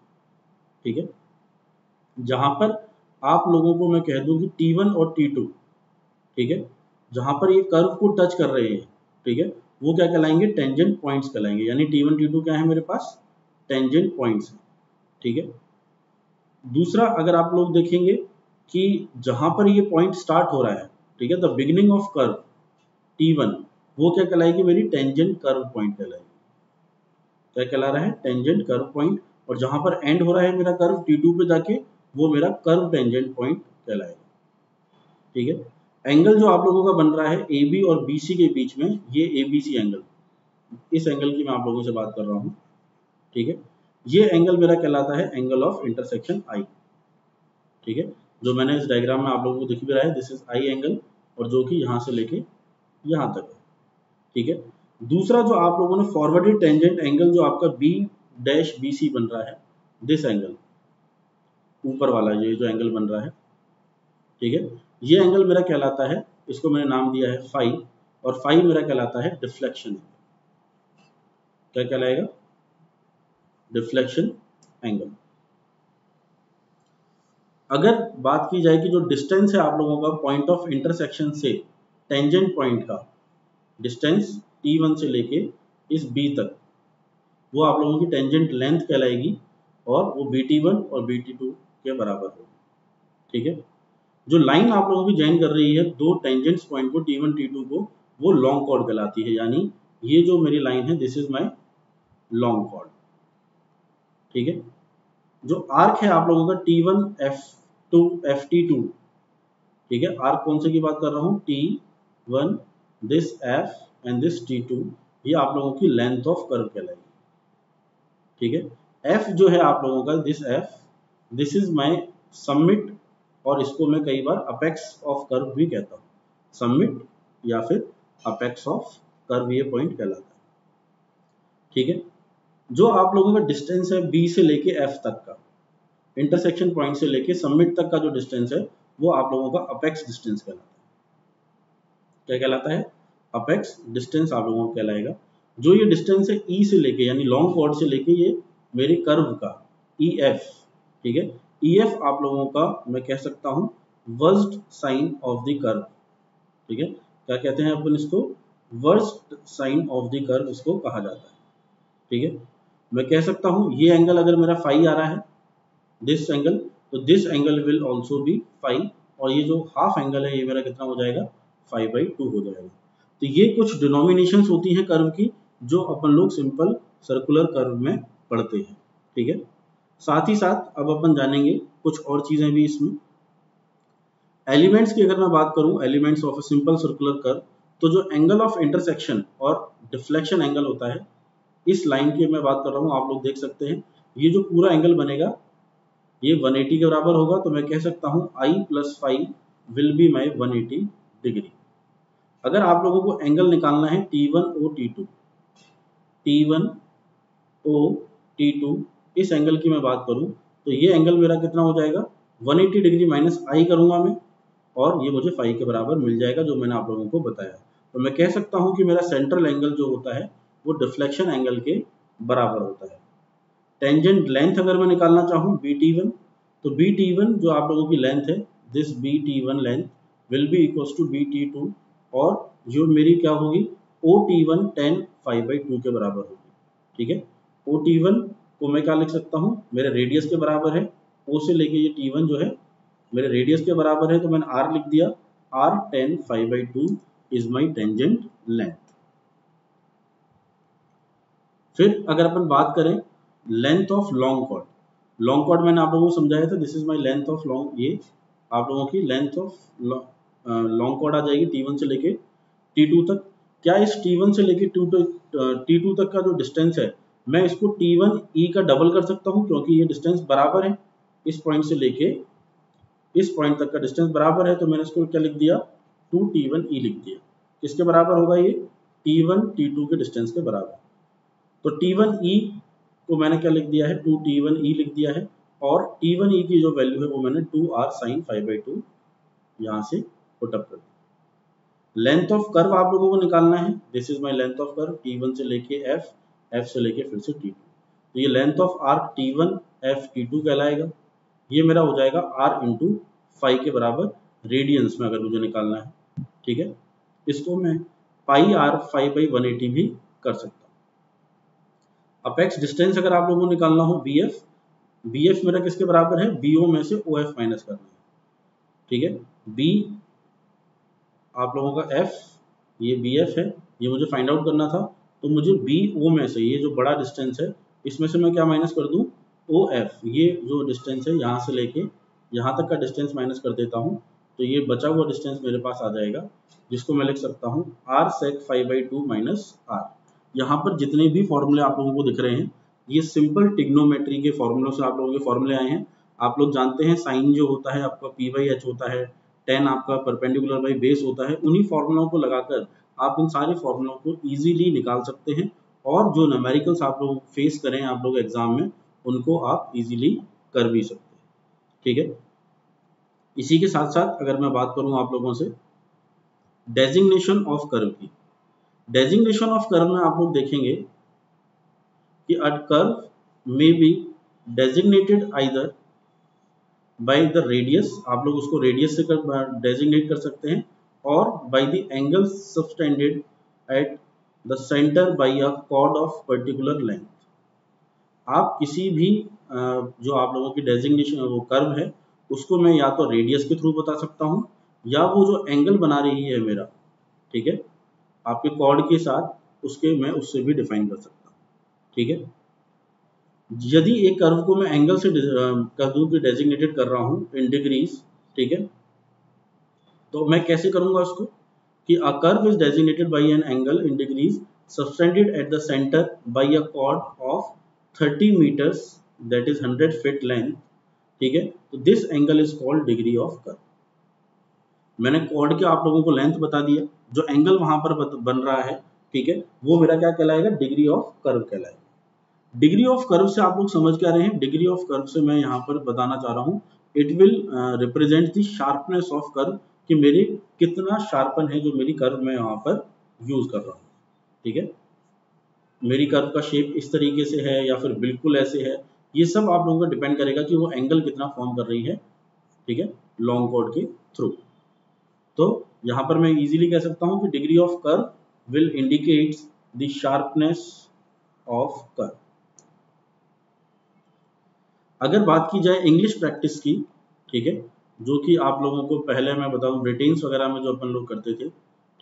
ठीक है, जहां पर आप लोगों को मैं कह दूं कि T1 और T2, ठीक है, जहां पर ये कर्व को टच कर रहे हैं, ठीक है, वो क्या कहलाएंगे, टेंजेंट पॉइंट्स कहलाएंगे। यानी T1 T2 क्या है मेरे पास, टेंजेंट पॉइंट्स है। ठीक है, दूसरा अगर आप लोग देखेंगे कि जहां पर ये पॉइंट स्टार्ट हो रहा है, ठीक है, the beginning of curve T1, वो क्या कहलाएगी, मेरी टेंजेंट कर्व पॉइंट कहलाएगी। क्या कहला रहा है, टेंजेंट कर्व पॉइंट। और जहां पर एंड हो रहा है मेरा कर्व T2 पे जाके, वो मेरा कर्व टेंजेंट पॉइंट कहलाएगा। ठीक है, एंगल जो आप लोगों का बन रहा है AB और BC के बीच में, ये ABC एंगल, इस एंगल की मैं आप लोगों से बात कर रहा हूँ, ठीक है। ये एंगल मेरा कहलाता है एंगल ऑफ इंटरसेक्शन आई, ठीक है, जो मैंने इस डायग्राम में आप लोगों को दिख भी रहा है, दिस इज आई एंगल, और जो कि यहाँ से लेके यहाँ तक है, ठीक है। दूसरा जो आप लोगों ने फॉरवर्डेड टेंजेंट एंगल जो आपका बी डैश बी सी बन रहा है, दिस एंगल ऊपर वाला ये जो एंगल बन रहा है, ठीक है, ये एंगल मेरा कहलाता है, इसको मैंने नाम दिया है फाई, और फाई मेरा कहलाता है डिफ्लेक्शन। क्या कहलाएगा? Deflection angle. अगर बात की जाए कि जो डिस्टेंस है आप लोगों का पॉइंट ऑफ इंटरसेक्शन से टेंजेंट पॉइंट का डिस्टेंस T1 से लेके इस B तक, वो आप लोगों की टेंजेंट लेंथ कहलाएगी, और वो BT1 और BT2 के बराबर होगी, ठीक है। जो लाइन आप लोगों की ज्वाइन कर रही है दो टेंजेंट्स पॉइंट को T1 T2 को, वो लॉन्ग कॉर्ड कहलाती है, यानी ये जो मेरी लाइन है this is my long chord, ठीक है। जो आर्क है आप लोगों का T1 F2 FT2, ठीक है, आर्क कौन से की बात कर रहा हूँ, T1, this F and this T2, ये आप लोगों की लेंथ ऑफ कर्व कहलाएगी, ठीक है। F जो है आप लोगों का this F, this is my summit, और इसको मैं कई बार अपेक्स ऑफ कर्व भी कहता हूँ, समिट या फिर अपेक्स ऑफ कर्व ये पॉइंट कहलाता है, ठीक है। जो आप लोगों का डिस्टेंस है B से लेके F तक का, इंटरसेक्शन पॉइंट से लेके समिट तक का जो डिस्टेंस है, वो आप लोगों का अपेक्स डिस्टेंस कहलाता है। क्या कहलाता है? अपेक्स डिस्टेंस आप लोगों को कहलाएगा। जो ये डिस्टेंस है E से लेके, यानी लॉन्ग कॉर्ड से लेके ये मेरे कर्व का EF, ठीक है, EF आप लोगों का मैं कह सकता हूं versed sine of the curve, ठीक है। क्या कहते हैं अपन इसको? Versed sine of the curve इसको कहा जाता है, ठीक है। मैं कह सकता हूं ये एंगल अगर मेरा फाई आ रहा है, दिस एंगल, तो this angle will also be phi, और ये जो हाफ एंगल है ये मेरा कितना हो जाएगा, 5/2 हो जाएगा। तो ये कुछ डिनोमिनेशंस होती हैं कर्व की, जो अपन लोग सिंपल सर्कुलर कर्व में पढ़ते हैं, ठीक है। साथ ही साथ अब अपन जानेंगे कुछ और चीजें भी इसमें। एलिमेंट्स की अगर मैं बात करूं, elements of a simple circular curve, तो जो एंगल ऑफ इंटरसेक्शन और डिफ्लेक्शन एंगल होता है, इस लाइन की मैं बात कर रहा हूं, आप लोग देख सकते हैं ये जो पूरा एंगल बनेगा ये 180 के बराबर होगा, तो मैं कह सकता हूं I + phi will be my 180 degree. अगर आप लोगों को एंगल निकालना है T1O T2, T1O T2, इस एंगल की मैं बात करूं तो ये एंगल मेरा कितना हो जाएगा, 180 डिग्री माइनस I करूंगा मैं, और ये मुझे फाई के बराबर मिल जाएगा, जो मैंने आप लोगों को बताया। तो मैं कह सकता हूं कि मेरा सेंट्रल एंगल जो होता है वो डिफ्लेक्शन एंगल के बराबर होता है। टेंजेंट लेंथ अगर मैं निकालना चाहूँ BT1, तो BT1 जो आप लोगों की लेंथ है, this BT1 length will be equals to BT2, और जो मेरी क्या होगी, OT1 tan 5/2 के बराबर होगी, ठीक है। OT1 को मैं क्या लिख सकता हूँ, मेरे रेडियस के बराबर है, O से लेके ये T1 जो है मेरे रेडियस के बराबर है, तो मैंने R लिख दिया, R tan 5/2 is my tangent length. फिर अगर अपन बात करें length of long chord, long chord मैंने आप लोगों को समझाया था, this is my length of long, ये आप लोगों की लेंथ ऑफ लॉन्ग कॉर्ड आ जाएगी T1 से लेके T2 तक। क्या इस T1 से लेके T2 तक का जो डिस्टेंस है, मैं इसको T1E का डबल कर सकता हूँ, क्योंकि ये डिस्टेंस बराबर है, इस पॉइंट से लेके इस पॉइंट तक का डिस्टेंस बराबर है, तो मैंने इसको क्या लिख दिया, 2T1E लिख दिया। किसके बराबर होगा ये, T1 T2 के डिस्टेंस के बराबर। तो T1E को मैंने क्या लिख दिया है, 2T1E लिख दिया है, और T1E की जो वैल्यू है वो मैंने 2R sin 5/2 यहाँ से पुट अप कर दिया। लेंथ ऑफ कर्व आप लोगों को निकालना है, this is my length of curve T1 से लेके F, F से लेके फिर से T2, तो ये length of arc T1 F T2 कहलाएगा। ये मेरा हो जाएगा R इंटू फाई के बराबर रेडियंस में अगर मुझे निकालना है, ठीक है। इसको मैं पाई R 5/180 भी कर सकता हूँ। अपेक्स डिस्टेंस अगर आप लोगों को निकालना हो BF, BF मेरा किसके बराबर है, BO में से OF माइनस करना है, ठीक है। B आप लोगों का F, ये BF है, ये मुझे फाइंड आउट करना था, तो मुझे BO में से ये जो बड़ा डिस्टेंस है इसमें से मैं क्या माइनस कर दूं, OF, ये जो डिस्टेंस है यहाँ से लेके यहाँ तक का डिस्टेंस माइनस कर देता हूँ, तो ये बचा हुआ डिस्टेंस मेरे पास आ जाएगा, जिसको मैं लिख सकता हूँ R sec 5/2 माइनस R। यहाँ पर जितने भी फॉर्मूले आप लोगों को दिख रहे हैं ये सिंपल टिग्नोमेट्री के फॉर्मूलों से आप लोगों के फॉर्मूले आए हैं। आप लोग जानते हैं साइन जो होता है आपका p/h होता है, tan आपका परपेंडिकुलर बाई बेस होता है। उन्हीं फॉर्मूलों को लगाकर आप इन सारे फॉर्मूलों को इजीली निकाल सकते हैं और जो न्यूमेरिकल्स आप लोग फेस करें आप लोग एग्जाम में उनको आप इजीली कर भी सकते हैं। ठीक है, इसी के साथ साथ अगर मैं बात करूं आप लोगों से डेजिग्नेशन ऑफ कर्व की, डेजिग्नेशन ऑफ कर्व में आप लोग देखेंगे कि a curve may be designated either by the radius, आप लोग उसको रेडियस से डेजिग्नेट कर सकते हैं, और by the angle subtended at the centre by a chord of particular length. आप किसी भी जो आप लोगों की डेजिग्नेशन वो कर्व है उसको मैं या तो रेडियस के थ्रू बता सकता हूँ या वो जो एंगल बना रही है मेरा, ठीक है, आपके कॉर्ड के साथ उसके मैं उससे भी डिफाइन कर सकता हूँ। ठीक है, यदि एक कर्व को मैं एंगल से कर्व की डेजिग्नेटेड कर रहा हूँ इन डिग्रीज, ठीक है, तो मैं कैसे करूंगा उसको कि a curve is designated by an angle in degrees subtended at the centre by a chord of 30 meters that is 100 feet length। ठीक है, तो this angle is called degree of curve. मैंने कॉर्ड के आप लोगों को लेंथ बता दिया, जो एंगल वहां पर बन रहा है, ठीक है, वो मेरा क्या कहलाएगा, डिग्री ऑफ कर्व कहलाएगा। डिग्री ऑफ कर्व से आप लोग समझ क्या रहे हैं, डिग्री ऑफ कर्व से मैं यहाँ पर बताना चाह रहा हूँ it will represent the sharpness of curve, कि मेरे कितना शार्पन है जो मेरी कर्व में यहाँ पर यूज कर रहा हूँ। ठीक है, मेरी कर्व का शेप इस तरीके से है या फिर बिल्कुल ऐसे है, ये सब आप लोगों का डिपेंड करेगा कि वो एंगल कितना फॉर्म कर रही है। ठीक है, लॉन्ग कॉर्ड के थ्रू। तो यहां पर मैं इजीली कह सकता हूं कि degree of curve will indicates the sharpness of curve. अगर बात की जाए इंग्लिश प्रैक्टिस की, ठीक है, जो कि आप लोगों को पहले मैं बताऊं ब्रिटेन्स वगैरह में जो अपन लोग करते थे,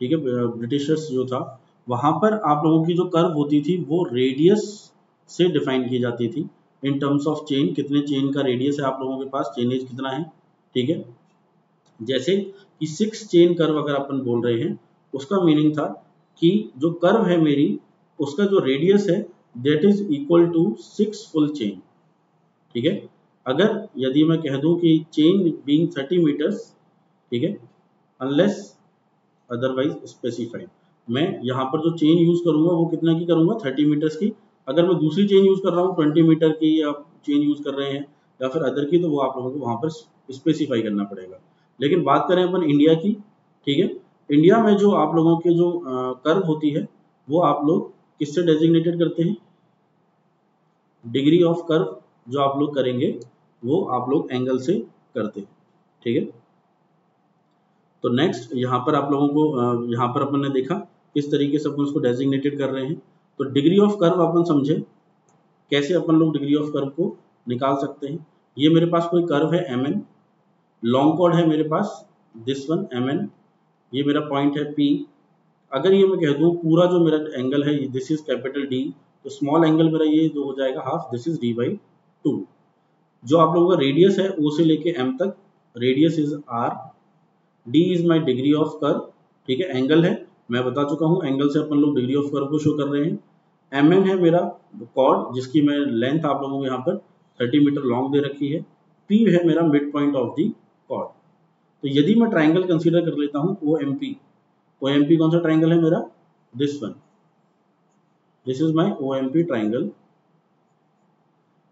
ठीक है, ब्रिटिशर्स जो था वहां पर आप लोगों की जो कर्व होती थी वो रेडियस से डिफाइन की जाती थी इन टर्म्स ऑफ चेन, कितने चेन का रेडियस है आप लोगों के पास, चेनेज कितना है। ठीक है, जैसे कि 6 चेन कर्व अगर अपन बोल रहे हैं उसका मीनिंग था कि जो कर्व है मेरी उसका जो रेडियस है that is equal to 6 full chain. ठीक है, अगर यदि मैं कह दूं कि चेन बीइंग 30 मीटर्स, ठीक है, अनलेस अदरवाइज स्पेसिफाइड, मैं यहाँ पर जो चेन यूज करूंगा वो कितना की करूंगा, 30 मीटर्स की। अगर मैं दूसरी चेन यूज कर रहा हूँ 20 मीटर की या चेन यूज कर रहे हैं या फिर अदर की, तो वो आप लोगों को वहां पर स्पेसिफाई करना पड़ेगा। लेकिन बात करें अपन इंडिया की, ठीक है, इंडिया में जो आप लोगों के जो कर्व होती है वो आप लोग किससे डेजिग्नेटेड करते हैं, डिग्री ऑफ कर्व जो आप लोग करेंगे वो आप लोग एंगल से करते हैं। ठीक है, तो नेक्स्ट यहाँ पर आप लोगों को यहाँ पर अपन ने देखा किस तरीके से अपन उसको डेजिग्नेटेड कर रहे हैं। तो डिग्री ऑफ कर्व अपन समझे कैसे अपन लोग डिग्री ऑफ कर्व को निकाल सकते हैं। ये मेरे पास कोई कर्व है mn, लॉन्ग कॉर्ड है मेरे पास दिस वन mn, ये मेरा पॉइंट है p। अगर ये मैं कह दूं पूरा जो मेरा एंगल है दिस इज कैपिटल D, तो स्मॉल एंगल मेरा ये जो हो जाएगा हाफ, दिस इज d/2। जो आप लोगों का रेडियस है O से लेके m तक, radius is r, d is my degree of curve. ठीक है, एंगल है मैं बता चुका हूँ, एंगल से अपन लोग डिग्री ऑफ कर्व को शो कर रहे हैं। mn है मेरा कॉर्ड जिसकी मैं लेंथ आप लोगों को यहाँ पर 30 मीटर लॉन्ग दे रखी है। p है मेरा mid point of the chord. तो यदि मैं ट्राइंगल कंसीडर कर लेता हूँ OMP, OMP कौन सा ट्राइंगल है मेरा, this one, this is my OMP triangle.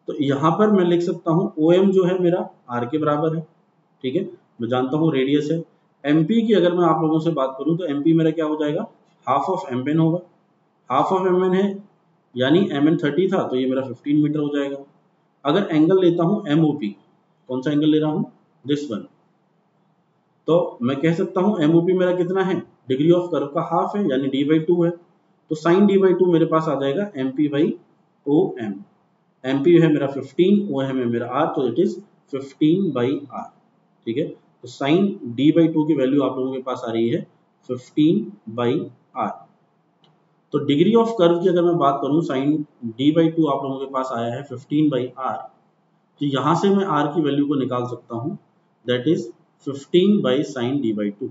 तो यहाँ पर मैं लिख सकता हूँ OM जो है मेरा R के बराबर है। ठीक है, मैं जानता हूँ रेडियस है। MP की अगर मैं आप लोगों से बात करूँ तो MP मेरा क्या हो जाएगा, हाफ ऑफ mn होगा। हाफ ऑफ mn है यानी mn 30 था तो ये मेरा 15 मीटर हो जाएगा। अगर एंगल लेता हूँ MOP, कौन सा एंगल ले रहा हूँ, दिस वन, तो मैं कह सकता हूँ MOP मेरा कितना है, डिग्री ऑफ कर्व का हाफ है यानी d/2 है। तो साइन d/2 मेरे पास आ जाएगा MP/OM। MP है मेरा 15, OM है मेरा R, तो इट इज 15/R। ठीक है, तो साइन d/2 की वैल्यू आप लोगों के पास आ रही है 15/R। तो डिग्री ऑफ कर्व की अगर मैं बात करूं साइन d/2 आप लोगों के पास आया है 15/R, तो यहां से मैं R की वैल्यू को निकाल सकता हूं, दैट इज 15/sin d/2।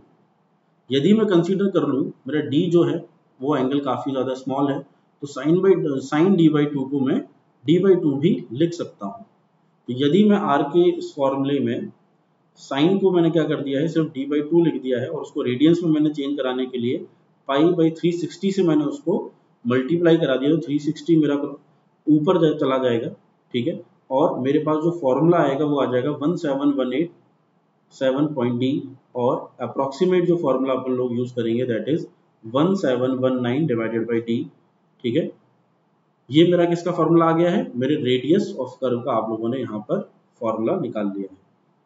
यदि मैं कंसीडर कर लूं मेरा D जो है वो एंगल काफी ज्यादा स्मॉल है, तो साइन d/2 को मैं d/2 भी लिख सकता हूँ। तो यदि मैं r के इस फॉर्मूले में साइन को मैंने क्या कर दिया है, सिर्फ d/2 लिख दिया है और उसको रेडियंस में मैंने चेंज कराने के लिए π/360 से मैंने उसको मल्टीप्लाई करा दिया, तो 360 मेरा ऊपर चला जाएगा, ठीक है। और मेरे पास जो फॉर्मूला आएगा वो आ जाएगा 17187.d और अप्रोक्सीमेट जो फॉर्मूला अपन लोग यूज करेंगे that is 1719 divided by d, ठीक है। ये मेरा किसका फॉर्मूला आ गया है, मेरे रेडियस ऑफ कर्व का आप लोगों ने यहाँ पर फॉर्मूला निकाल लिया है।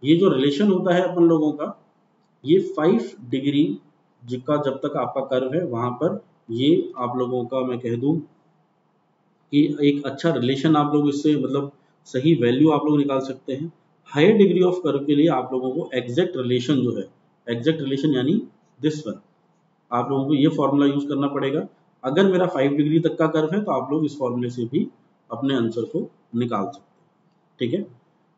ये जो रिलेशन होता है अपन लोगों का, ये 5 डिग्री जिसका जब तक आपका कर्व है वहां पर ये आप लोगों का मैं कह दूं कि एक अच्छा रिलेशन आप लोग इससे मतलब सही वैल्यू आप लोग निकाल सकते हैं। हायर डिग्री ऑफ कर्व के लिए आप लोगों को एग्जैक्ट रिलेशन जो है, एग्जैक्ट रिलेशन यानी दिस वन, आप लोगों को ये फॉर्मूला यूज करना पड़ेगा। अगर मेरा 5 डिग्री तक का कर्व है तो आप लोग इस फॉर्मूले से भी अपने आंसर को निकाल सकते हैं, ठीक है।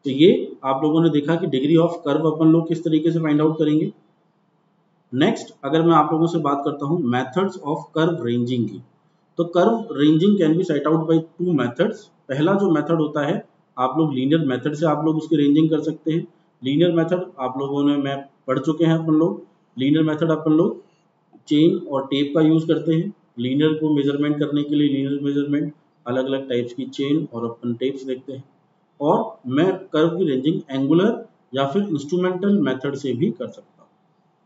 तो ये आप लोगों ने देखा कि डिग्री ऑफ कर्व अपन लोग किस तरीके से फाइंड आउट करेंगे। नेक्स्ट अगर मैं आप लोगों से बात करता हूं मेथड्स ऑफ कर्व रेंजिंग की, तो curve ranging can be set out by 2 methods. पहला जो मेथड होता है आप लोग लीनियर मेथड से आप लोग उसकी रेंजिंग कर सकते हैं। लीनियर मेथड आप लोगों ने मैं पढ़ चुके हैं अपन लोग। लीनियर मेथड अपन लोग चेन और टेप का यूज करते हैं लीनियर को मेजरमेंट करने के लिए। लीनियर मेजरमेंट अलग अलग टाइप्स की चेन और अपन टेप्स देखते हैं। और मैं कर्व की रेंजिंग एंगुलर या फिर इंस्ट्रूमेंटल मेथड से भी कर सकता हूँ,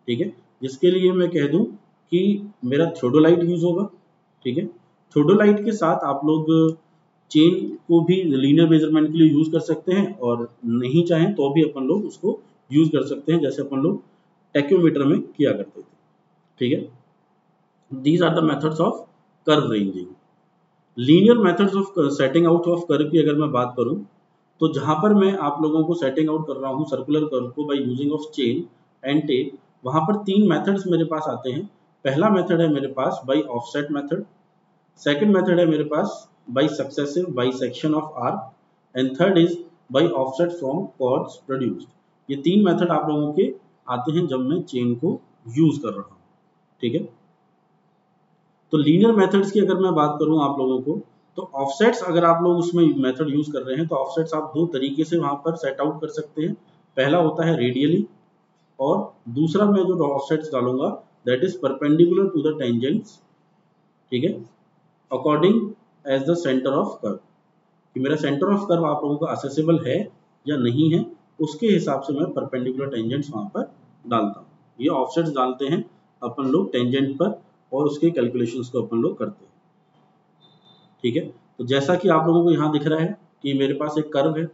ठीक है। जिसके लिए मैं कह दूं कि मेरा थियोडोलाइट यूज होगा, ठीक है। थियोडोलाइट के साथ आप लोग चेन को भी लीनियर मेजरमेंट के लिए यूज कर सकते हैं और नहीं चाहें तो भी अपन लोग उसको यूज कर सकते हैं, जैसे अपन लोग टैक्योमीटर में किया करते थे, ठीक है। These are the methods of curve ranging. Linear methods of setting out of curve की अगर मैं बात करूं तो जहां पर मैं आप लोगों को सेटिंग आउट कर रहा हूं सर्कुलर कर्व को by using of chain and tape, वहां पर 3 मेथड्स मेरे पास आते हैं। पहला मेथड है मेरे पास by offset method, second method है मेरे पास by successive bisection of arc and third is by offset from chords produced. ये 3 मेथड आप लोगों के आते हैं जब मैं चेन को यूज कर रहा हूं, ठीक है। तो लीनियर मेथड्स की अगर मैं बात करूं आप लोगों को, तो ऑफसेट्स अगर आप लोग उसमें मेथड यूज कर रहे हैं तो ऑफसेट्स आप 2 तरीके से वहां पर सेट आउट कर सकते हैं। पहला होता है रेडियली और दूसरा मैं जो ऑफसेट्स डालूंगा that is perpendicular to the tangents, ठीक है, according as the centre of curve. कि मेरा सेंटर ऑफ कर्व आप लोगों का असेसेबल है या नहीं है उसके हिसाब से मैं परपेंडिकुलर टेंजेंट्स वहां पर डालता हूँ। ये ऑफसेट्स डालते हैं अपन लोग टेंजेंट पर और उसके कैलकुलेशंस को अपन लोग करते हैं, ठीक है। तो जैसा कि आप लोगों को यहाँ दिख रहा है कि मेरे पास एक कर्व है,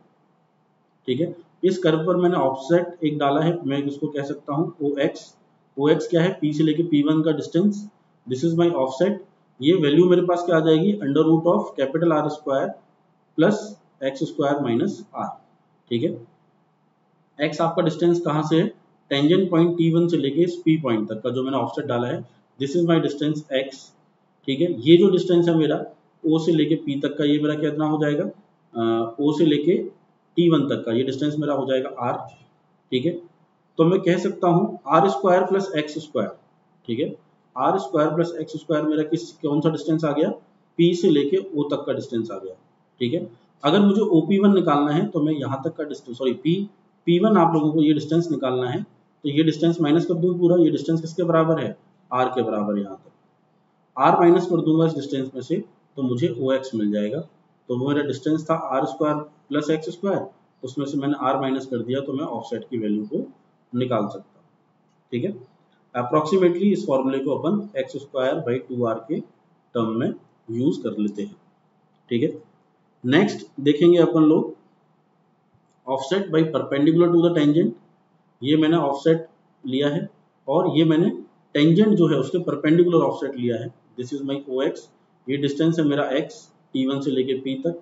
ठीक है। इस कर्व पर मैंने ऑफसेट एक डाला है, मैं इसको कह सकता हूँ OX। OX क्या है, P से लेके P1 का distance, this is my offset. ये वैल्यू मेरे पास क्या आ जाएगी, under root of capital R square plus X square minus R, ठीक है। X आपका डिस्टेंस कहाँ से है, टेंजेंट पॉइंट T1 से लेके इस P पॉइंट तक का जो मैंने ऑफसेट डाला है, this is my distance X, ठीक है। ये जो डिस्टेंस है मेरा O से लेके P तक का, ये मेरा कितना हो जाएगा, O से लेके T1 तक का ये डिस्टेंस मेरा हो जाएगा R, ठीक है। तो मैं कह सकता हूँ R square plus X square, ठीक है। R square plus X square मेरा कौन सा डिस्टेंस आ गया, P से लेके O तक का डिस्टेंस आ गया, ठीक है। अगर मुझे OP1 निकालना है तो मैं यहाँ तक का डिस्टेंस P1 आप लोगों को ये डिस्टेंस निकालना है, तो ये डिस्टेंस माइनस कर दूं पूरा, ये डिस्टेंस किसके बराबर है, R के बराबर। यहाँ तक R माइनस कर दूंगा इस डिस्टेंस में से तो मुझे OX मिल जाएगा। तो वो मेरा डिस्टेंस था R square plus X square, उसमें से मैंने R माइनस कर दिया तो मैं ऑफसेट की वैल्यू को निकाल सकता हूँ, ठीक है। अप्रोक्सीमेटली इस फॉर्मूले को अपन एक्स स्क्वायर बाई 2R के टर्म में यूज कर लेते हैं, ठीक है। नेक्स्ट देखेंगे अपन लोग offset by perpendicular to the tangent. ये मैंने ऑफसेट लिया है और ये मैंने टेंजेंट जो है उसके परपेंडिकुलर ऑफसेट लिया है, दिस इज माई OX। ये डिस्टेंस है मेरा X T1 से लेके P तक।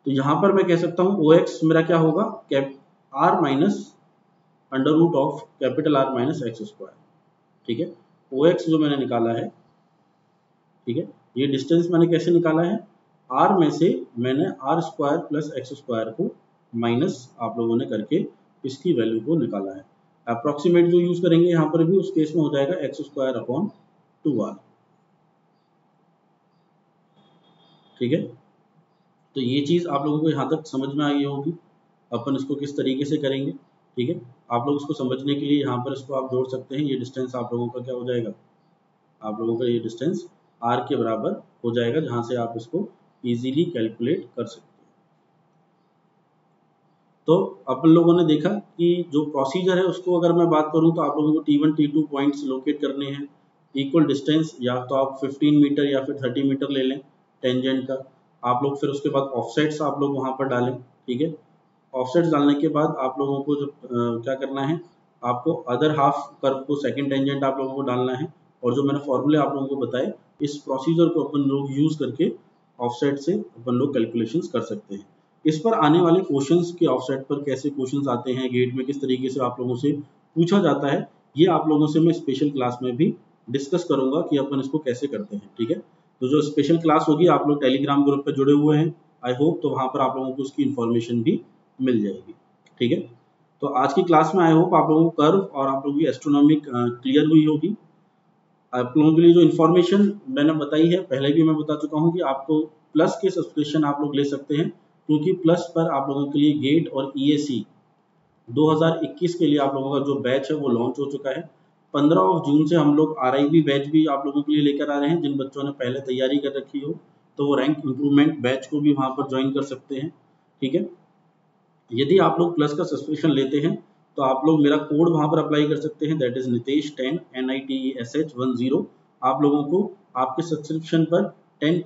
तो यहां पर मैं कह सकता हूं OX मेरा क्या होगा, R minus under root of capital R minus X square, ठीक है। OX जो मैंने निकाला है, ठीक है, ये डिस्टेंस मैंने कैसे निकाला है, R में से मैंने R square plus X square को माइनस आप लोगों ने करके इसकी वैल्यू को निकाला है। अप्रोक्सीमेट जो यूज करेंगे यहाँ पर भी उस केस में हो जाएगा एक्स स्क्वायर अपॉन 2R। ठीक है, तो ये चीज़ आप लोगों को यहाँ तक समझ में आ गई होगी, अपन इसको किस तरीके से करेंगे। ठीक है, आप लोग इसको समझने के लिए यहाँ पर इसको आप जोड़ सकते हैं। ये डिस्टेंस आप लोगों का क्या हो जाएगा, आप लोगों का ये डिस्टेंस r के बराबर हो जाएगा, जहाँ से आप इसको इजीली कैलकुलेट कर सकते हैं। तो अपन लोगों ने देखा कि जो प्रोसीजर है उसको अगर मैं बात करूं तो आप लोगों को T1 T2 पॉइंट्स लोकेट करने हैं, इक्वल डिस्टेंस या तो आप 15 मीटर या फिर 30 मीटर ले लें टेंजेंट का। आप लोग फिर उसके बाद ऑफसेट्स आप लोग वहां पर डालें। ठीक है, ऑफसेट्स डालने के बाद आप लोगों को जो क्या करना है, आपको अदर हाफ कर्व को सेकंड टेंजेंट आप लोगों को डालना है, और जो मैंने फॉर्मूले आप लोगों को बताए इस प्रोसीजर को अपन लोग यूज करके ऑफसेट से अपन लोग कैलकुलेशंस कर सकते हैं। इस पर आने वाले क्वेश्चंस के ऑफसेट पर कैसे क्वेश्चंस आते हैं, गेट में किस तरीके से आप लोगों से पूछा जाता है, ये आप लोगों से मैं स्पेशल क्लास में भी डिस्कस करूंगा कि अपन इसको कैसे करते हैं। ठीक है, तो जो स्पेशल क्लास होगी आप लोग टेलीग्राम ग्रुप पे जुड़े हुए हैं आई होप, तो वहां पर आप लोगों को उसकी इन्फॉर्मेशन भी मिल जाएगी। ठीक है, तो आज की क्लास में आई होप आप लोगों को कर्व और आप लोगों की एस्ट्रोनॉमी क्लियर हुई होगी। आप लोगों के लिए जो इन्फॉर्मेशन मैंने बताई है, पहले भी मैं बता चुका हूँ कि आपको प्लस के सब्सक्रिप्शन आप लोग ले सकते हैं, क्योंकि प्लस पर आप लोगों के लिए गेट और EAC 2021 के लिए आप लोगों का जो बैच है वो लॉन्च हो चुका है। 15 जून से हम लोग RIB बैच भी आप लोगों के लिए लेकर आ रहे हैं। जिन बच्चों ने पहले तैयारी कर रखी हो तो वो रैंक इंप्रूवमेंट बैच को भी वहां पर ज्वाइन कर सकते हैं। ठीक है, यदि आप लोग प्लस का सब्सक्रिप्शन लेते हैं तो आप लोग मेरा कोड वहां पर अप्लाई कर सकते हैं, दैट इज Nitesh 10 NITESH 10। आप लोगों को आपके सब्सक्रिप्शन पर 10